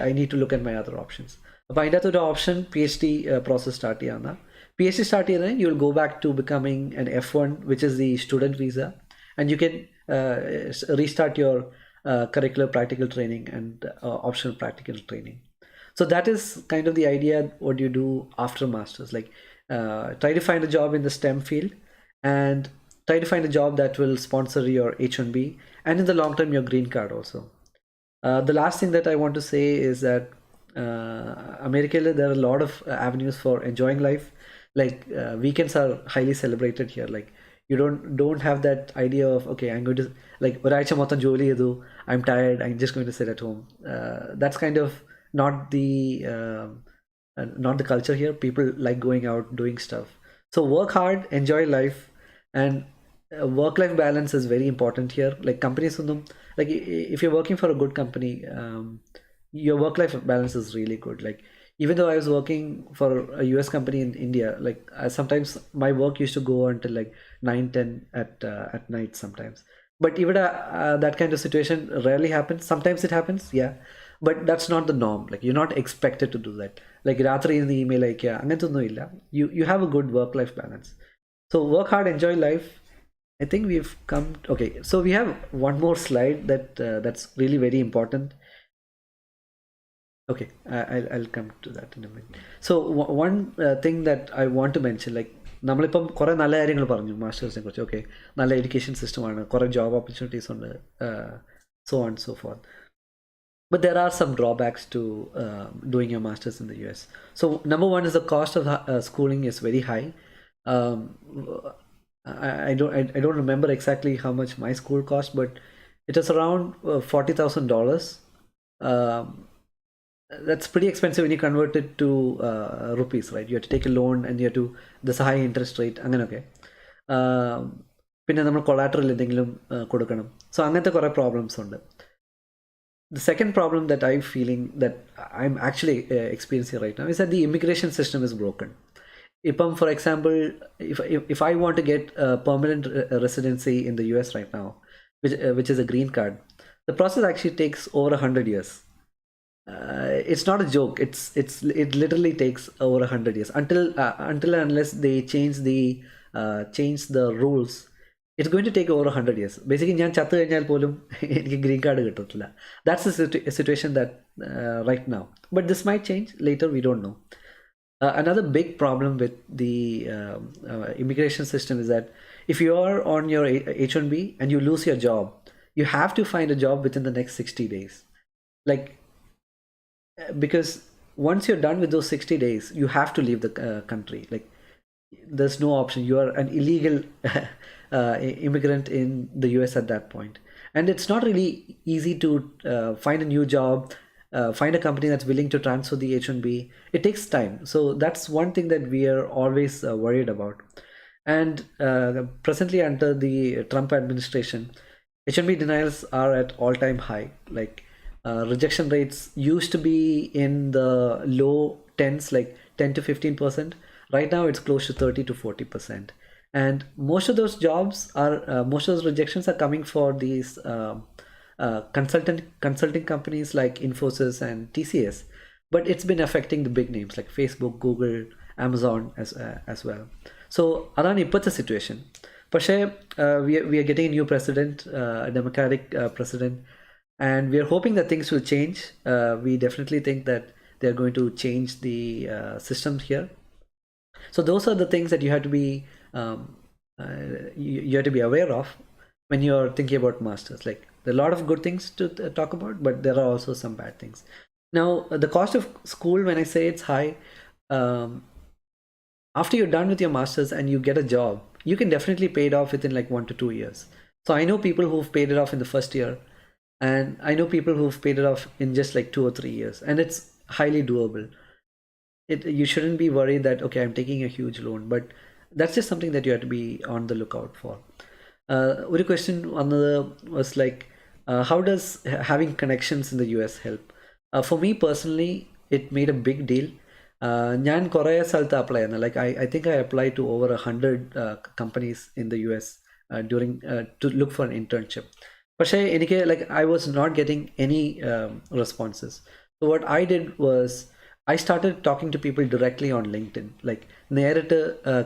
I need to look at my other options. അപ്പോൾ അതിൻ്റെ അകത്തൊരു option PhD process start ചെയ്യാവുന്ന. PhD start here, you will go back to becoming an F1, which is the student visa, and you can restart your curricular practical training and optional practical training. So that is kind of the idea. What you do after masters, like try to find a job in the STEM field, and try to find a job that will sponsor your H1B, and in the long term your green card also. The last thing that I want to say is that America, there are a lot of avenues for enjoying life. Like weekends are highly celebrated here. Like you don't have that idea of, okay, I'm going to, like, ഒരാഴ്ച മൊത്തം ജോലി ചെയ്തു, I'm tired, I'm just going to sit at home. That's kind of not the culture here. People like going out, doing stuff. So work hard, enjoy life, and work-life balance is very important here. Like companies, like if you're working for a good company, your work-life balance is really good. Like even though I was working for a US company in India, like sometimes my work used to go until like 9-10 at night sometimes. But even that kind of situation rarely happens. Sometimes it happens, yeah, but that's not the norm. Like you're not expected to do that. Like രാത്രി ഇരുന്ന് email അയക്കുക അങ്ങനത്തൊന്നും ഇല്ല. You have a good work-life balance. So work hard, enjoy life. I think we've come. Okay, so we have one more slide that's really very important. Okay, I'll come to that in a minute. So one thing that I want to mention, like നമ്മളിപ്പം കുറേ നല്ല കാര്യങ്ങൾ പറഞ്ഞു മാസ്റ്റേഴ്സിനെ കുറിച്ച്. Okay, നല്ല education സിസ്റ്റമാണ്, കുറേ job opportunities ഉണ്ട്, so on and so forth. But there are some drawbacks to doing your masters in the US. So number one is the cost of schooling is very high. I don't remember exactly how much my school cost, but it is around $40,000. That's pretty expensive when you convert it to rupees, right? You have to take a loan, and you have to, there's a high interest rate, അങ്ങനെയൊക്കെ. പിന്നെ നമ്മൾ collateral എന്തെങ്കിലും കൊടുക്കണം. So അങ്ങനത്തെ കുറേ problems ഉണ്ട്. The second problem that I'm feeling, that I'm actually experiencing right now, is that the immigration system is broken. For example, if I want to get a permanent residency in the US right now, which is a green card, the process actually takes over 100 years. It's not a joke. It literally takes over 100 years until and unless they change the rules. It's going to take over 100 years. Basically, ഞാൻ ചത്തു കഴിഞ്ഞാൽ പോലും എനിക്ക് green card കിട്ടത്തില്ല. That's the situation that right now. But this might change later. We don't know. Another big problem with the immigration system is that if you are on your H1B and you lose your job, you have to find a job within the next 60 days. Like, because once you're done with those 60 days, you have to leave the country. Like, there's no option. You are an illegal immigrant in the US at that point. And it's not really easy to find a new job, find a company that's willing to transfer the H1B. It takes time. So that's one thing that we are always worried about. And presently, under the Trump administration, H1B denials are at all-time high. Like, rejection rates used to be in the low tens, like 10 to 15%. Right now, it's close to 30 to 40%. And most of those jobs are, most of those rejections are coming for these consulting companies like Infosys and TCS. But it's been affecting the big names like Facebook, Google, Amazon as well. So അതാണ് ഇപ്പോഴത്തെ situation. പക്ഷേ we are getting a new president, a democratic president, and we are hoping that things will change. We definitely think that they are going to change the systems here. So those are the things that you have to be you have to be aware of when you're thinking about masters. Like, there are a lot of good things to talk about, but there are also some bad things. Now, the cost of school, when I say it's high, after you're done with your masters and you get a job, you can definitely pay it off within like 1 to 2 years. So I know people who've paid it off in the first year, and I know people who've paid it off in just like 2 or 3 years, and it's highly doable. You shouldn't be worried that, okay, I'm taking a huge loan, but that's just something that you have to be on the lookout for. One question was like, how does having connections in the US help? For me personally, it made a big deal. ഞാൻ കുറേ സ്ഥലത്ത് apply ചെയ്യുന്നത്, like I think I apply to over 100 companies in the US during to look for an internship. പക്ഷേ എനിക്ക് like I was not getting any responses. So what I did was I started talking to people directly on LinkedIn, like നേരിട്ട്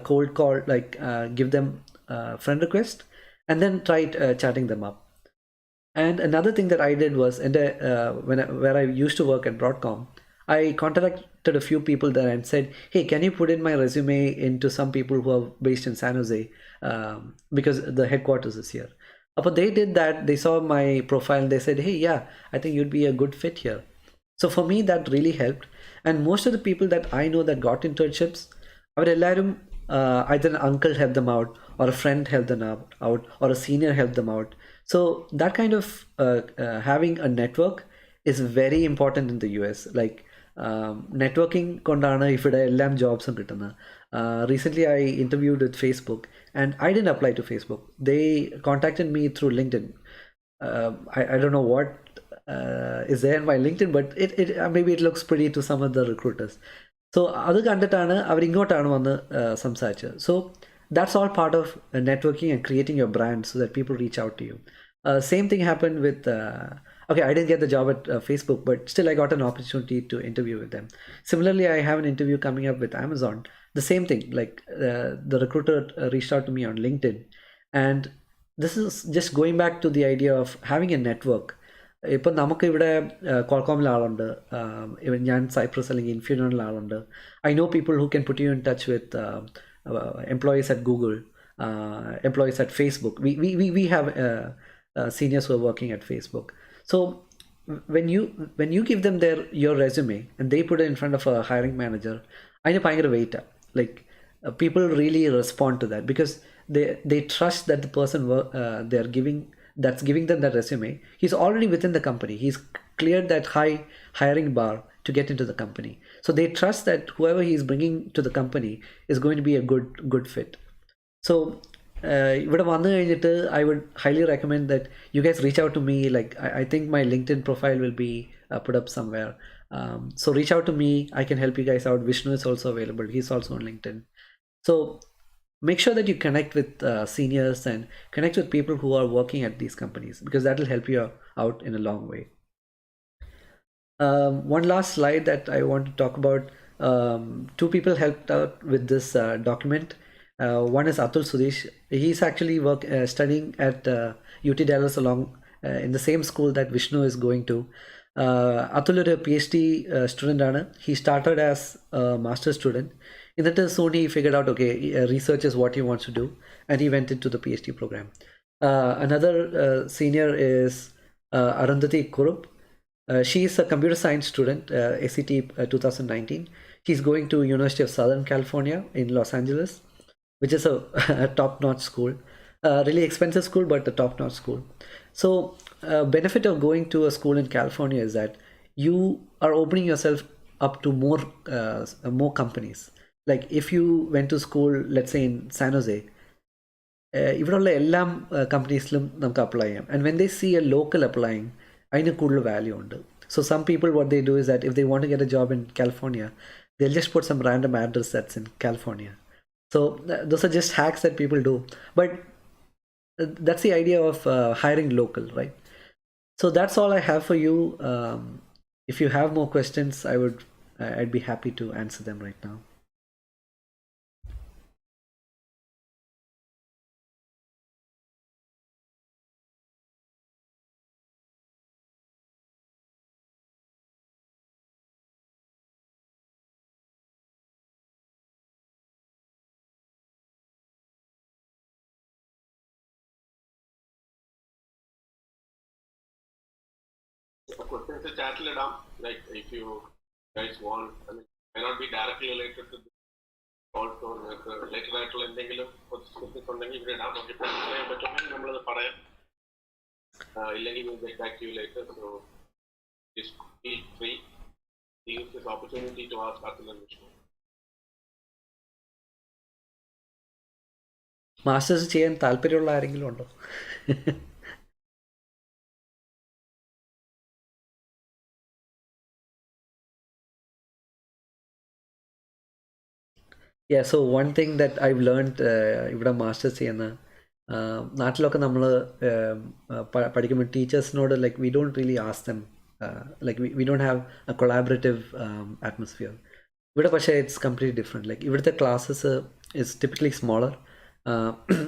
cold call, like give them friend request and then try chatting them up. And another thing that I did was, where I used to work at Broadcom, I contacted a few people there and said, hey, can you put in my resume into some people who are based in San Jose, because the headquarters is here. But they did that. They saw my profile and they said, hey, yeah, I think you'd be a good fit here. So for me, that really helped. And most of the people that I know that got internships, either an uncle helped them out, or a friend helped them out, or a senior helped them out. So that kind of having a network is very important in the US. Like, networking kondana ifide ellam jobs kittunna. Recently I interviewed with Facebook, and I didn't apply to Facebook. They contacted me through LinkedIn. I don't know what is there in my LinkedIn, but it maybe it looks pretty to some of the recruiters. So അത് കണ്ടിട്ടാണ് അവർ ഇങ്ങോട്ടാണ് വന്ന് സംസാരിച്ചത്. So that's all part of networking and creating your brand so that people reach out to you. Same thing happened with okay, I didn't get the job at Facebook, but still I got an opportunity to interview with them. Similarly, I have an interview coming up with Amazon. The same thing, like the recruiter reached out to me on LinkedIn. And this is just going back to the idea of having a network. ഇപ്പം നമുക്കിവിടെ ക്വാൾകോമിൽ ആളുണ്ട്, ഞാൻ Cyprus അല്ലെങ്കിൽ ഇൻഫ്യൂനറിൽ ആളുണ്ട്. I know people who can put you in touch with employees at Google, employees at Facebook. We have seniors who are working at Facebook. So when you give them your resume and they put it in front of a hiring manager, അതിന് ഭയങ്കര വെയിറ്റാണ്. Like people really respond to that because they trust that the person they're giving them that resume, he's already within the company. He's cleared that high hiring bar to get into the company. So they trust that whoever he's bringing to the company is going to be a good fit. So ഇവിടെ വന്നു കഴിഞ്ഞിട്ട് I would highly recommend that you guys reach out to me. Like, I think my LinkedIn profile will be put up somewhere. So reach out to me. I can help you guys out. Vishnu is also available. He's also on LinkedIn. So make sure that you connect with seniors and connect with people who are working at these companies, because that will help you out in a long way. One last slide that I want to talk about. Two people helped out with this document. One is Atul Sudesh. He's actually studying at UT Dallas along in the same school that Vishnu is going to. Atul ഒരു PhD student ആണ്. He started as a master student. എന്നിട്ട് soon he figured out, okay, research is what he wants to do, and he went into the PhD program. Another senior is Arundhati Kurup. She is a computer science student, ACT 2019. She's going to University of Southern California in Los Angeles, which is a top-notch school. Really expensive school, but a top-notch school. So benefit of going to a school in California is that you are opening yourself up to more companies. Like if you went to school, let's say in San Jose, ഇവിടെയുള്ള എല്ലാ കമ്പനീസിലും നമുക്ക് apply ചെയ്യാം. And when they see a local applying, അതിന് കൂടുതൽ value ഉണ്ട്. So some people, what they do is that if they want to get a job in California, they'll just put some random address that's in California. So those are just hacks that people do. But that's the idea of hiring local, right? So that's all I have for you. If you have more questions, I'd be happy to answer them right now. Questions in chat ഇടാം. Like if you guys want, I mean, may not be directly related to this. Also related ആയിട്ടുള്ള എന്തെങ്കിലും questions ഉണ്ടെങ്കിൽ ഇവിടെ ഇടാം. നമുക്ക് ഇപ്പോൾ ചെയ്യാൻ പറ്റുമെങ്കിൽ നമ്മളത് പറയാം. ഇല്ലെങ്കിൽ we'll get back to you later. So just feel free to use this opportunity to ask Atul and Vishnu. Masters ചെയ്യാൻ താല്പര്യമുള്ള ആരെങ്കിലും ഉണ്ടോ? Yeah, so one thing that I've learned ഇവിടെ മാസ്റ്റേഴ്സ് ചെയ്യുന്ന നാട്ടിലൊക്കെ നമ്മൾ പഠിക്കുമ്പോൾ ടീച്ചേഴ്സിനോട് like we don't really ask them, like we don't have a collaborative atmosphere. ഇവിടെ പക്ഷേ ഇറ്റ്സ് കംപ്ലീറ്റ്ലി ഡിഫറെൻറ്റ്. ലൈക്ക് ഇവിടുത്തെ classes is typically smaller.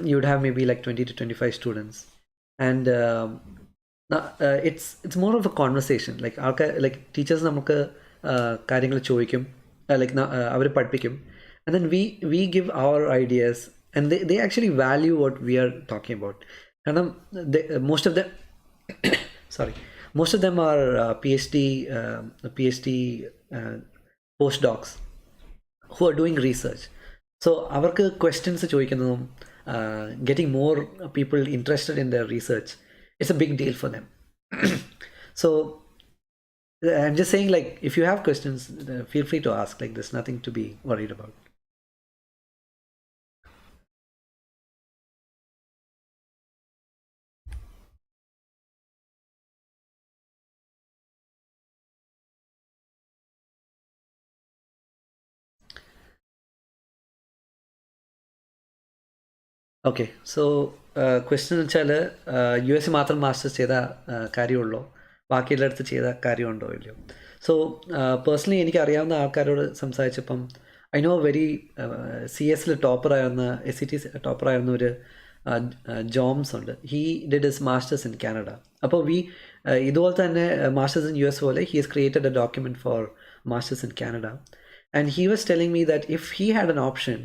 You would have maybe like 20 to 25 students, and it's more of a conversation. Like teachers നമുക്ക് കാര്യങ്ങൾ ചോദിക്കും, like അവർ പഠിപ്പിക്കും, and then we give our ideas, and they actually value what we are talking about. കാരണം most of them most of them are PhD postdocs who are doing research. So അവർക്ക് questions ചോദിക്കുന്നതും getting more people interested in their research, it's a big deal for them. So I'm just saying, like, if you have questions, feel free to ask. Like, there's nothing to be worried about. Okay, so question എന്ന് വെച്ചാൽ US മാത്രം masters ചെയ്ത കാര്യമുള്ളൂ, ബാക്കിയുള്ളടത്ത് ചെയ്ത കാര്യമുണ്ടോ ഇല്ലയോ? So personally എനിക്ക് അറിയാവുന്ന ആൾക്കാരോട് സംസാരിച്ചപ്പം ഐ നോ വെരി CS ടോപ്പറായിരുന്ന SCT ടോപ്പറായിരുന്ന ഒരു ജോംസ് ഉണ്ട്. He did his masters in Canada. അപ്പോൾ ഇതുപോലെ തന്നെ മാസ്റ്റേഴ്സ് ഇൻ US പോലെ he has created a document for masters in Canada. And he was telling me that if he had an option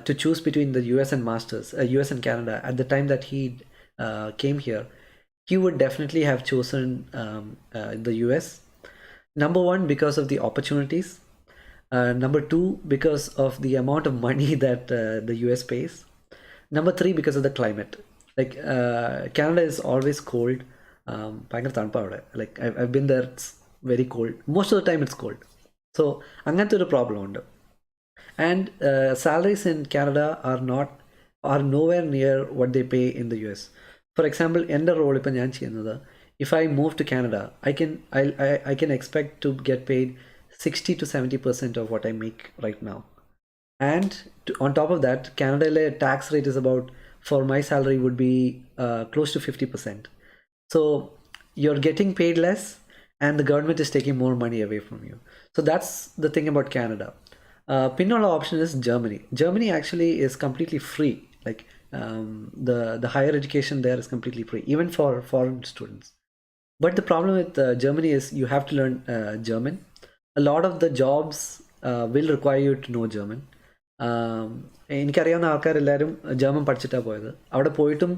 to choose between the US and masters, US and Canada, at the time that he came here, he would definitely have chosen the US. Number one, because of the opportunities. Number two, because of the amount of money that the US pays. Number three, because of the climate. Like Canada is always cold. Like I've been there, it's very cold. Most of the time it's cold. So അങ്ങനത്തെ ഒരു problem ഉണ്ട്. And salaries in Canada are nowhere near what they pay in the US. For example, എൻ്റെ role ഇപ്പം ഞാൻ ചെയ്യുന്നത്, if I move to Canada, I can expect to get paid 60 to 70% of what I make right now. And on top of that, Canada tax rate is about, for my salary would be close to 50%. So you're getting paid less and the government is taking more money away from you. So that's the thing about Canada. Pinnola option is Germany. Germany actually is completely free. Like the higher education there is completely free, even for foreign students. But the problem with Germany is you have to learn German. A lot of the jobs will require you to know German. എനിക്കറിയാവുന്ന ആൾക്കാരെല്ലാവരും German പഠിച്ചിട്ടാണ് പോയത്. അവിടെ പോയിട്ടും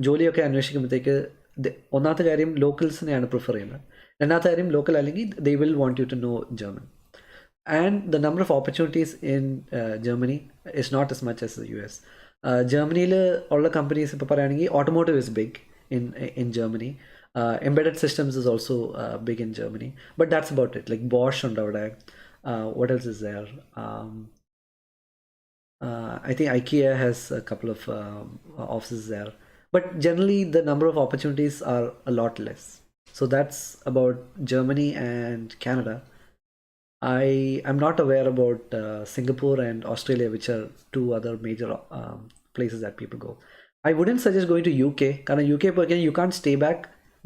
ജോലിയൊക്കെ അന്വേഷിക്കുമ്പോഴത്തേക്ക് ഒന്നാമത്തെ കാര്യം ലോക്കൽസിനെയാണ് prefer ചെയ്യുന്നത്. രണ്ടാമത്തെ കാര്യം ലോക്കൽ അല്ലെങ്കിൽ they will want you to know German. And the number of opportunities in Germany is not as much as the US. ജർമ്മനിയിൽ ഉള്ള കമ്പനീസ് ഇപ്പോൾ പറയുകയാണെങ്കിൽ automotive is big in Germany. Embedded systems is also big in Germany, but that's about it. Like Bosch and what else is there? I think IKEA has a couple of offices there, but generally the number of opportunities are a lot less. So that's about Germany and Canada. I'm not aware about Singapore and Australia, which are two other major places that people go. I wouldn't suggest going to UK. Because UK, again, you can't stay back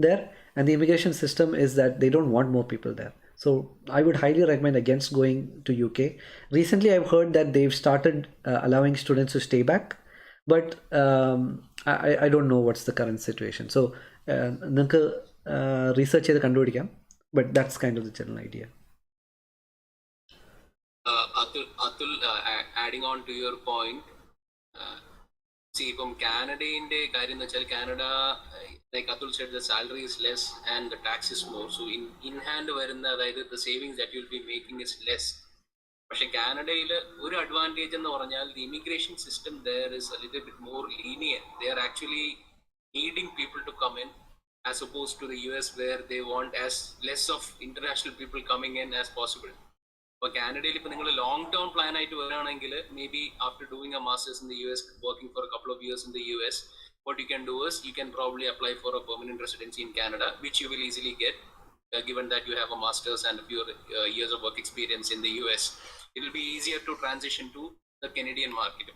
there, and the immigration system is that they don't want more people there. So I would highly recommend against going to UK. Recently, I've heard that they've started allowing students to stay back, but I don't know what's the current situation. So നിങ്ങൾക്ക് research ചെയ്ത് കണ്ടുപിടിക്കാം, but that's kind of the general idea. Atul, adding on to your point, see, from Canada in Canada, like Atul said, the salary is less and the tax is more. So in hand, either the savings that you'll be making is less. But Canada, one advantage in the immigration system there is a little bit more lenient. They are actually needing people to come in, as opposed to the US, where they want as less of international people coming in as possible. But Canada, if you have a long-term plan, maybe after doing a master's in the US, working for a couple of years in the US, what you can do is you can probably apply for a permanent residency in Canada, which you will easily get, given that you have a master's and a few years of work experience in the US. It will be easier to transition to the Canadian market.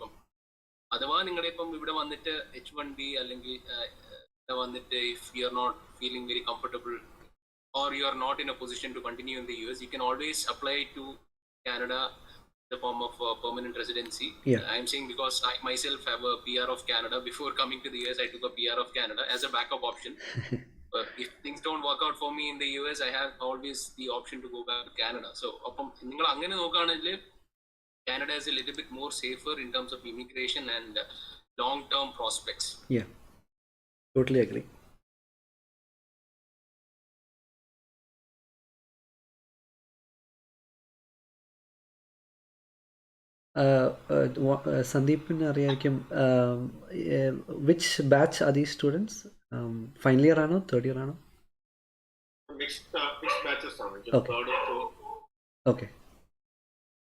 Otherwise, H1B, if you are not feeling very comfortable, or you are not in a position to continue in the US, you can always apply to Canada in the form of permanent residency. Yeah. I'm saying because I myself have a PR of Canada. Before coming to the US, I took a PR of Canada as a backup option. But if things don't work out for me in the US, I have always the option to go back to Canada. So, Canada is a little bit more safer in terms of immigration and long-term prospects. Yeah, totally agree. Sandeepin അറിയായിരിക്കും, which batch are these students? Final year ആണോ, third year ആണോ? Mixed batches ആണ്. Okay. Third or fourth. Okay.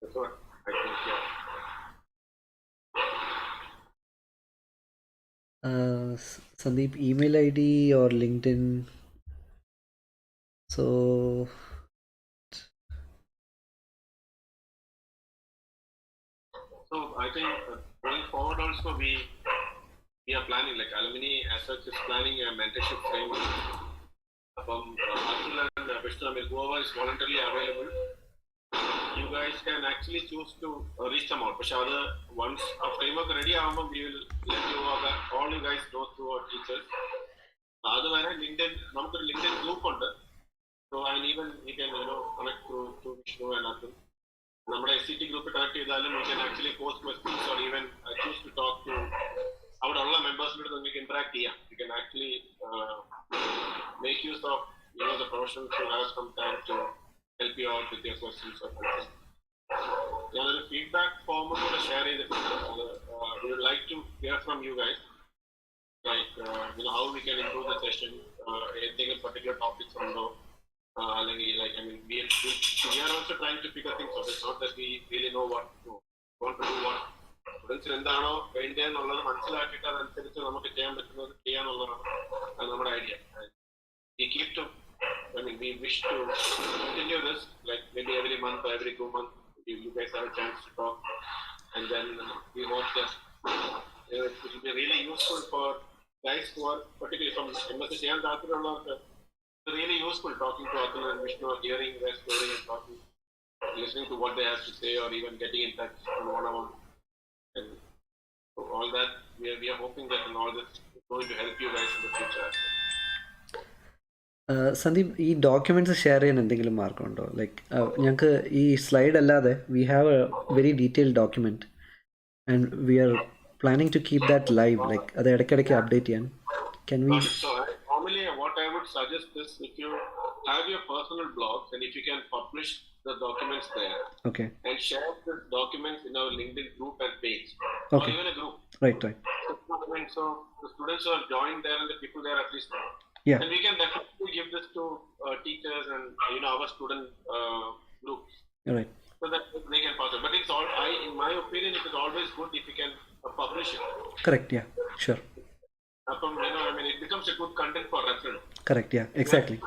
That's what I think, yeah. Sandeep, email ID or LinkedIn? So I think going forward also we are planning, like alumni as such is planning a mentorship framework. Arjun and Vishnu, whoever is voluntarily available, you guys can actually choose to reach them out. But once our framework ready, we will let you all you guys know through our teachers. LinkedIn, a LinkedIn group under. So and even you can connect to Vishnu and Arjun. നമ്മുടെ SCT group connect ചെയ്താലും you can actually post questions or even choose to talk to അവിടെ ഉള്ള മെമ്പേഴ്സിനോട് നിങ്ങൾക്ക് interact ചെയ്യാം. You can actually make use of the professionals who have some time to help you out with your questions or something. ഞാനൊരു feedback form കൂടെ share ചെയ്തിട്ടുണ്ട്. We would like to hear from you guys, like how we can improve the session, anything in particular topics ഉണ്ടോ. We are also trying to figure things out. It's not that we really know what to want to do, what സ്റ്റുഡൻസിന് എന്താണോ വേണ്ടതെന്നുള്ളത് മനസ്സിലാക്കിയിട്ട് അതനുസരിച്ച് നമുക്ക് ചെയ്യാൻ പറ്റുന്നത് ചെയ്യാന്നുള്ളതാണ് നമ്മുടെ idea. We wish to continue this, like maybe every month or every 2 months, you guys have a chance to talk, and then we hope that it will be really useful for guys who are particularly from MSc and Dathurullavർക്ക്. It's really useful talking to Atul and Vishnu, hearing their story and talking, listening to what they have to say, or even getting in touch one-on-one. And so all that, we are hoping that all this is going to help you guys in the future. Sandeep ഈ documents share ചെയ്യാൻ എന്തെങ്കിലും മാർഗമുണ്ടോ? Like ഞങ്ങൾക്ക് ഈ slide അല്ലാതെ we have a very detailed document and we are planning to keep that live, like അത് ഇടയ്ക്കിടയ്ക്ക് update ചെയ്യാൻ. Can we? So normally what I would suggest is if you have your personal blogs and if you can publish the documents there Okay. and share the documents in our LinkedIn group and page Okay. or even a group. Right. So the students who are joined there and the people there at least know. Yeah. And we can definitely give this to teachers and our student groups. Right. So that they can pass it. But it's all, in my opinion, it is always good if you can publish it. Correct. Yeah. Sure. It becomes a good content for reference. Correct. Yeah. Exactly.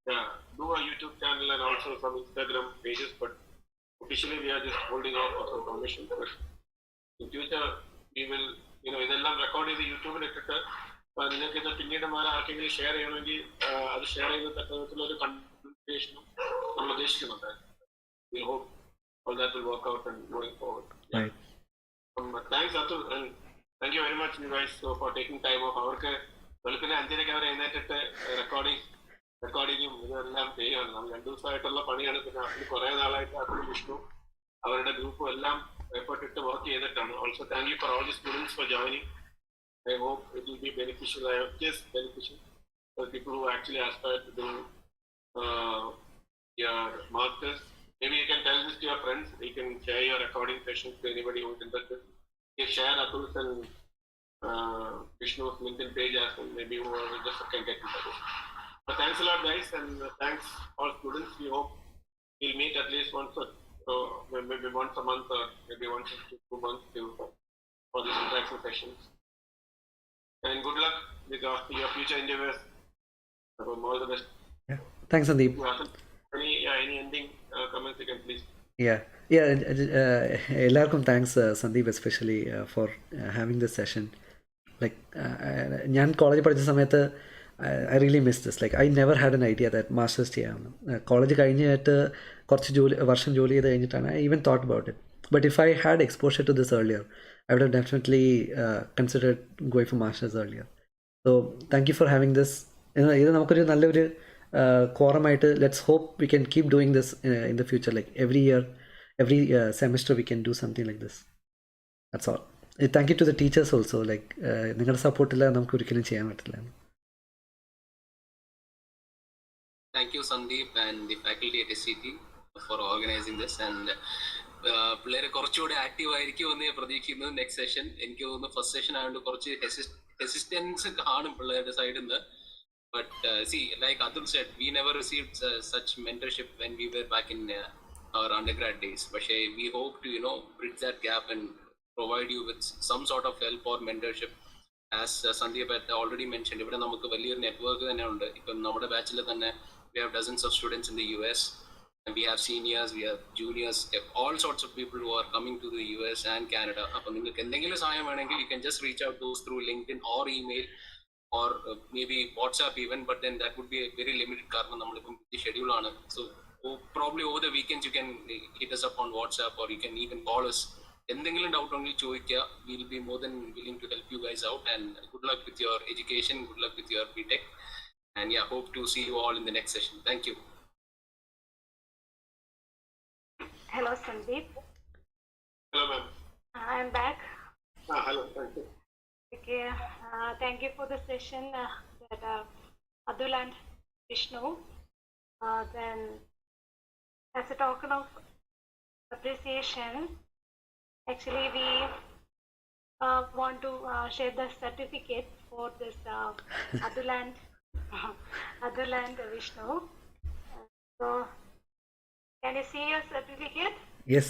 Yeah. Do a YouTube channel and also some Instagram pages, but officially we are just holding off for some permission. But in future, we will, ഇതെല്ലാം record ചെയ്ത് യൂട്യൂബിൽ ഇട്ടിട്ട് നിങ്ങൾക്ക് ഇത് പിന്നീട് ആർക്കെങ്കിലും share ചെയ്യണമെങ്കിൽ അത് ഷെയർ ചെയ്യുന്ന തരത്തിലൊരു കൺസൾട്ടേഷനും നമ്മൾ ഉദ്ദേശിക്കുന്നുണ്ട്. We hope all that will work out and going forward. Right. Thanks, Atul, and thank you very much, you guys, for taking time off. അവർക്ക് വെളുപ്പിന് 5:30 അവർ എഴുന്നേറ്റിട്ട് റെക്കോർഡിങ്ങും ഇതെല്ലാം ചെയ്യുകയാണ്. നമ്മൾ 2 ദിവസമായിട്ടുള്ള പണിയാണ്. പിന്നെ അതിന് കുറെ നാളായിട്ട് അtul വിഷ്ണു അവരുടെ ഗ്രൂപ്പും എല്ലാം എഫേർട്ട് ഇട്ട് വർക്ക് ചെയ്തിട്ടാണ്. Also thank you for all the students for joining. I hope it will be beneficial. I hope just beneficial for people who actually aspire to do your masters. Maybe you can tell this to your friends. You can share your recording sessions to anybody who is interested. You share Atul's and Vishnu's LinkedIn page as well. Maybe whoever just can get into it. But thanks a lot, guys, and thanks all students. We hope we'll meet at least once maybe once a month or maybe once in 2 months for these interaction sessions. And good luck with your future endeavors. All the best. Yeah. Thanks, Sandeep. Any ending comments you can please? Yeah. എല്ലാവർക്കും thanks Sandeep especially for having this session. Like ഞാൻ കോളേജിൽ പഠിച്ച സമയത്ത് I really miss this. Like I never had an idea that masters ചെയ്യാമെന്ന്. College കഴിഞ്ഞിട്ട് കുറച്ച് വർഷം ജോലി ചെയ്ത് കഴിഞ്ഞിട്ടാണ് I even thought about it. But if I had exposure to this earlier I would have definitely considered going for masters earlier. So thank you for having this. ഇത് നമുക്കൊരു നല്ലൊരു quorum-ആയിട്ട് let's hope we can keep doing this in the future. Like every year, every semester we can do something like this. That's all. Thank you to the teachers also. Like നിങ്ങളുടെ support ഇല്ല നമുക്ക് ഒരിക്കലും ചെയ്യാൻ പറ്റില്ല. Thank you, Sandeep, and the faculty at SCT for organizing this. And പിള്ളേരെ കുറച്ചുകൂടെ active ആയിരിക്കും എന്ന് പ്രതീക്ഷിക്കുന്നത് നെക്സ്റ്റ് സെഷൻ. എനിക്ക് തോന്നുന്നു ഫസ്റ്റ് സെഷൻ ആയതുകൊണ്ട് കുറച്ച് ഹെസിസ്റ്റൻസ് കാണും പിള്ളേരുടെ സൈഡിൽ നിന്ന്. But see like Athul said, we never received such mentorship when we were back in our undergrad days. പക്ഷേ we hope to bridge that gap and provide you with some sort of help or mentorship. As Sandeep already mention, ഇവിടെ നമുക്ക് വലിയൊരു network തന്നെ ഉണ്ട്. ഇപ്പം നമ്മുടെ ബാച്ചിൽ തന്നെ we have dozens of students in the US, and we have seniors, we have juniors, all sorts of people who are coming to the US and Canada. അപ്പോൾ നിങ്ങൾക്ക് എന്തെങ്കിലും സഹായം വേണമെങ്കിൽ you can just reach out to us through LinkedIn or email or maybe WhatsApp even, but then that would be a very limited കാരണം നമ്മളിപ്പം schedule ആണ്. So probably over the weekends you can hit us up on WhatsApp or you can even call us. എന്തെങ്കിലും doubt ഉണ്ടെങ്കിൽ ചോദിക്കുക. We will be more than willing to help you guys out, and good luck with your education, good luck with your BTech. And yeah, hope to see you all in the next session. Thank you. Hello, Sandeep. Hello, ma'am. I'm back. Hello, thank you. Okay, thank you for the session that Adul and Vishnu. Then, as a token of appreciation, actually we want to share the certificate for this Adul and Vishnu. So, can you see your certificate? Yes.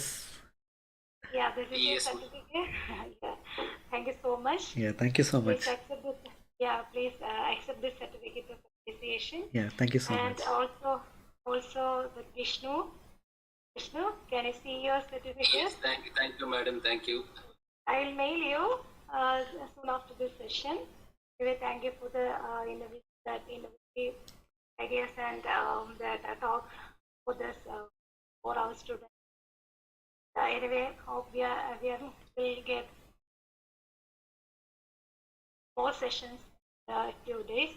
Yeah, this is your Yes. certificate. Yeah. Thank you so much. Yeah, thank you so much. Please accept this. Yeah, please accept this certificate of appreciation. Yeah, thank you so And much. also the Vishnu, can you see your certificate? Yes, thank you, madam. Thank you. I'll mail you soon after this session. Anyway, thank you for the innovative ideas and that talk for this for our students. Anyway, hope we will get more sessions in a few days.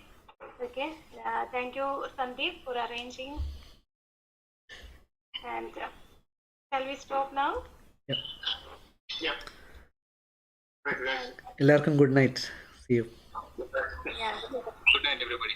Okay. Thank you, Sandeep, for arranging. And shall we stop now? Yeah. Yeah. Right, guys. എല്ലാവർക്കും good night. See you. Yeah. Good night, everybody.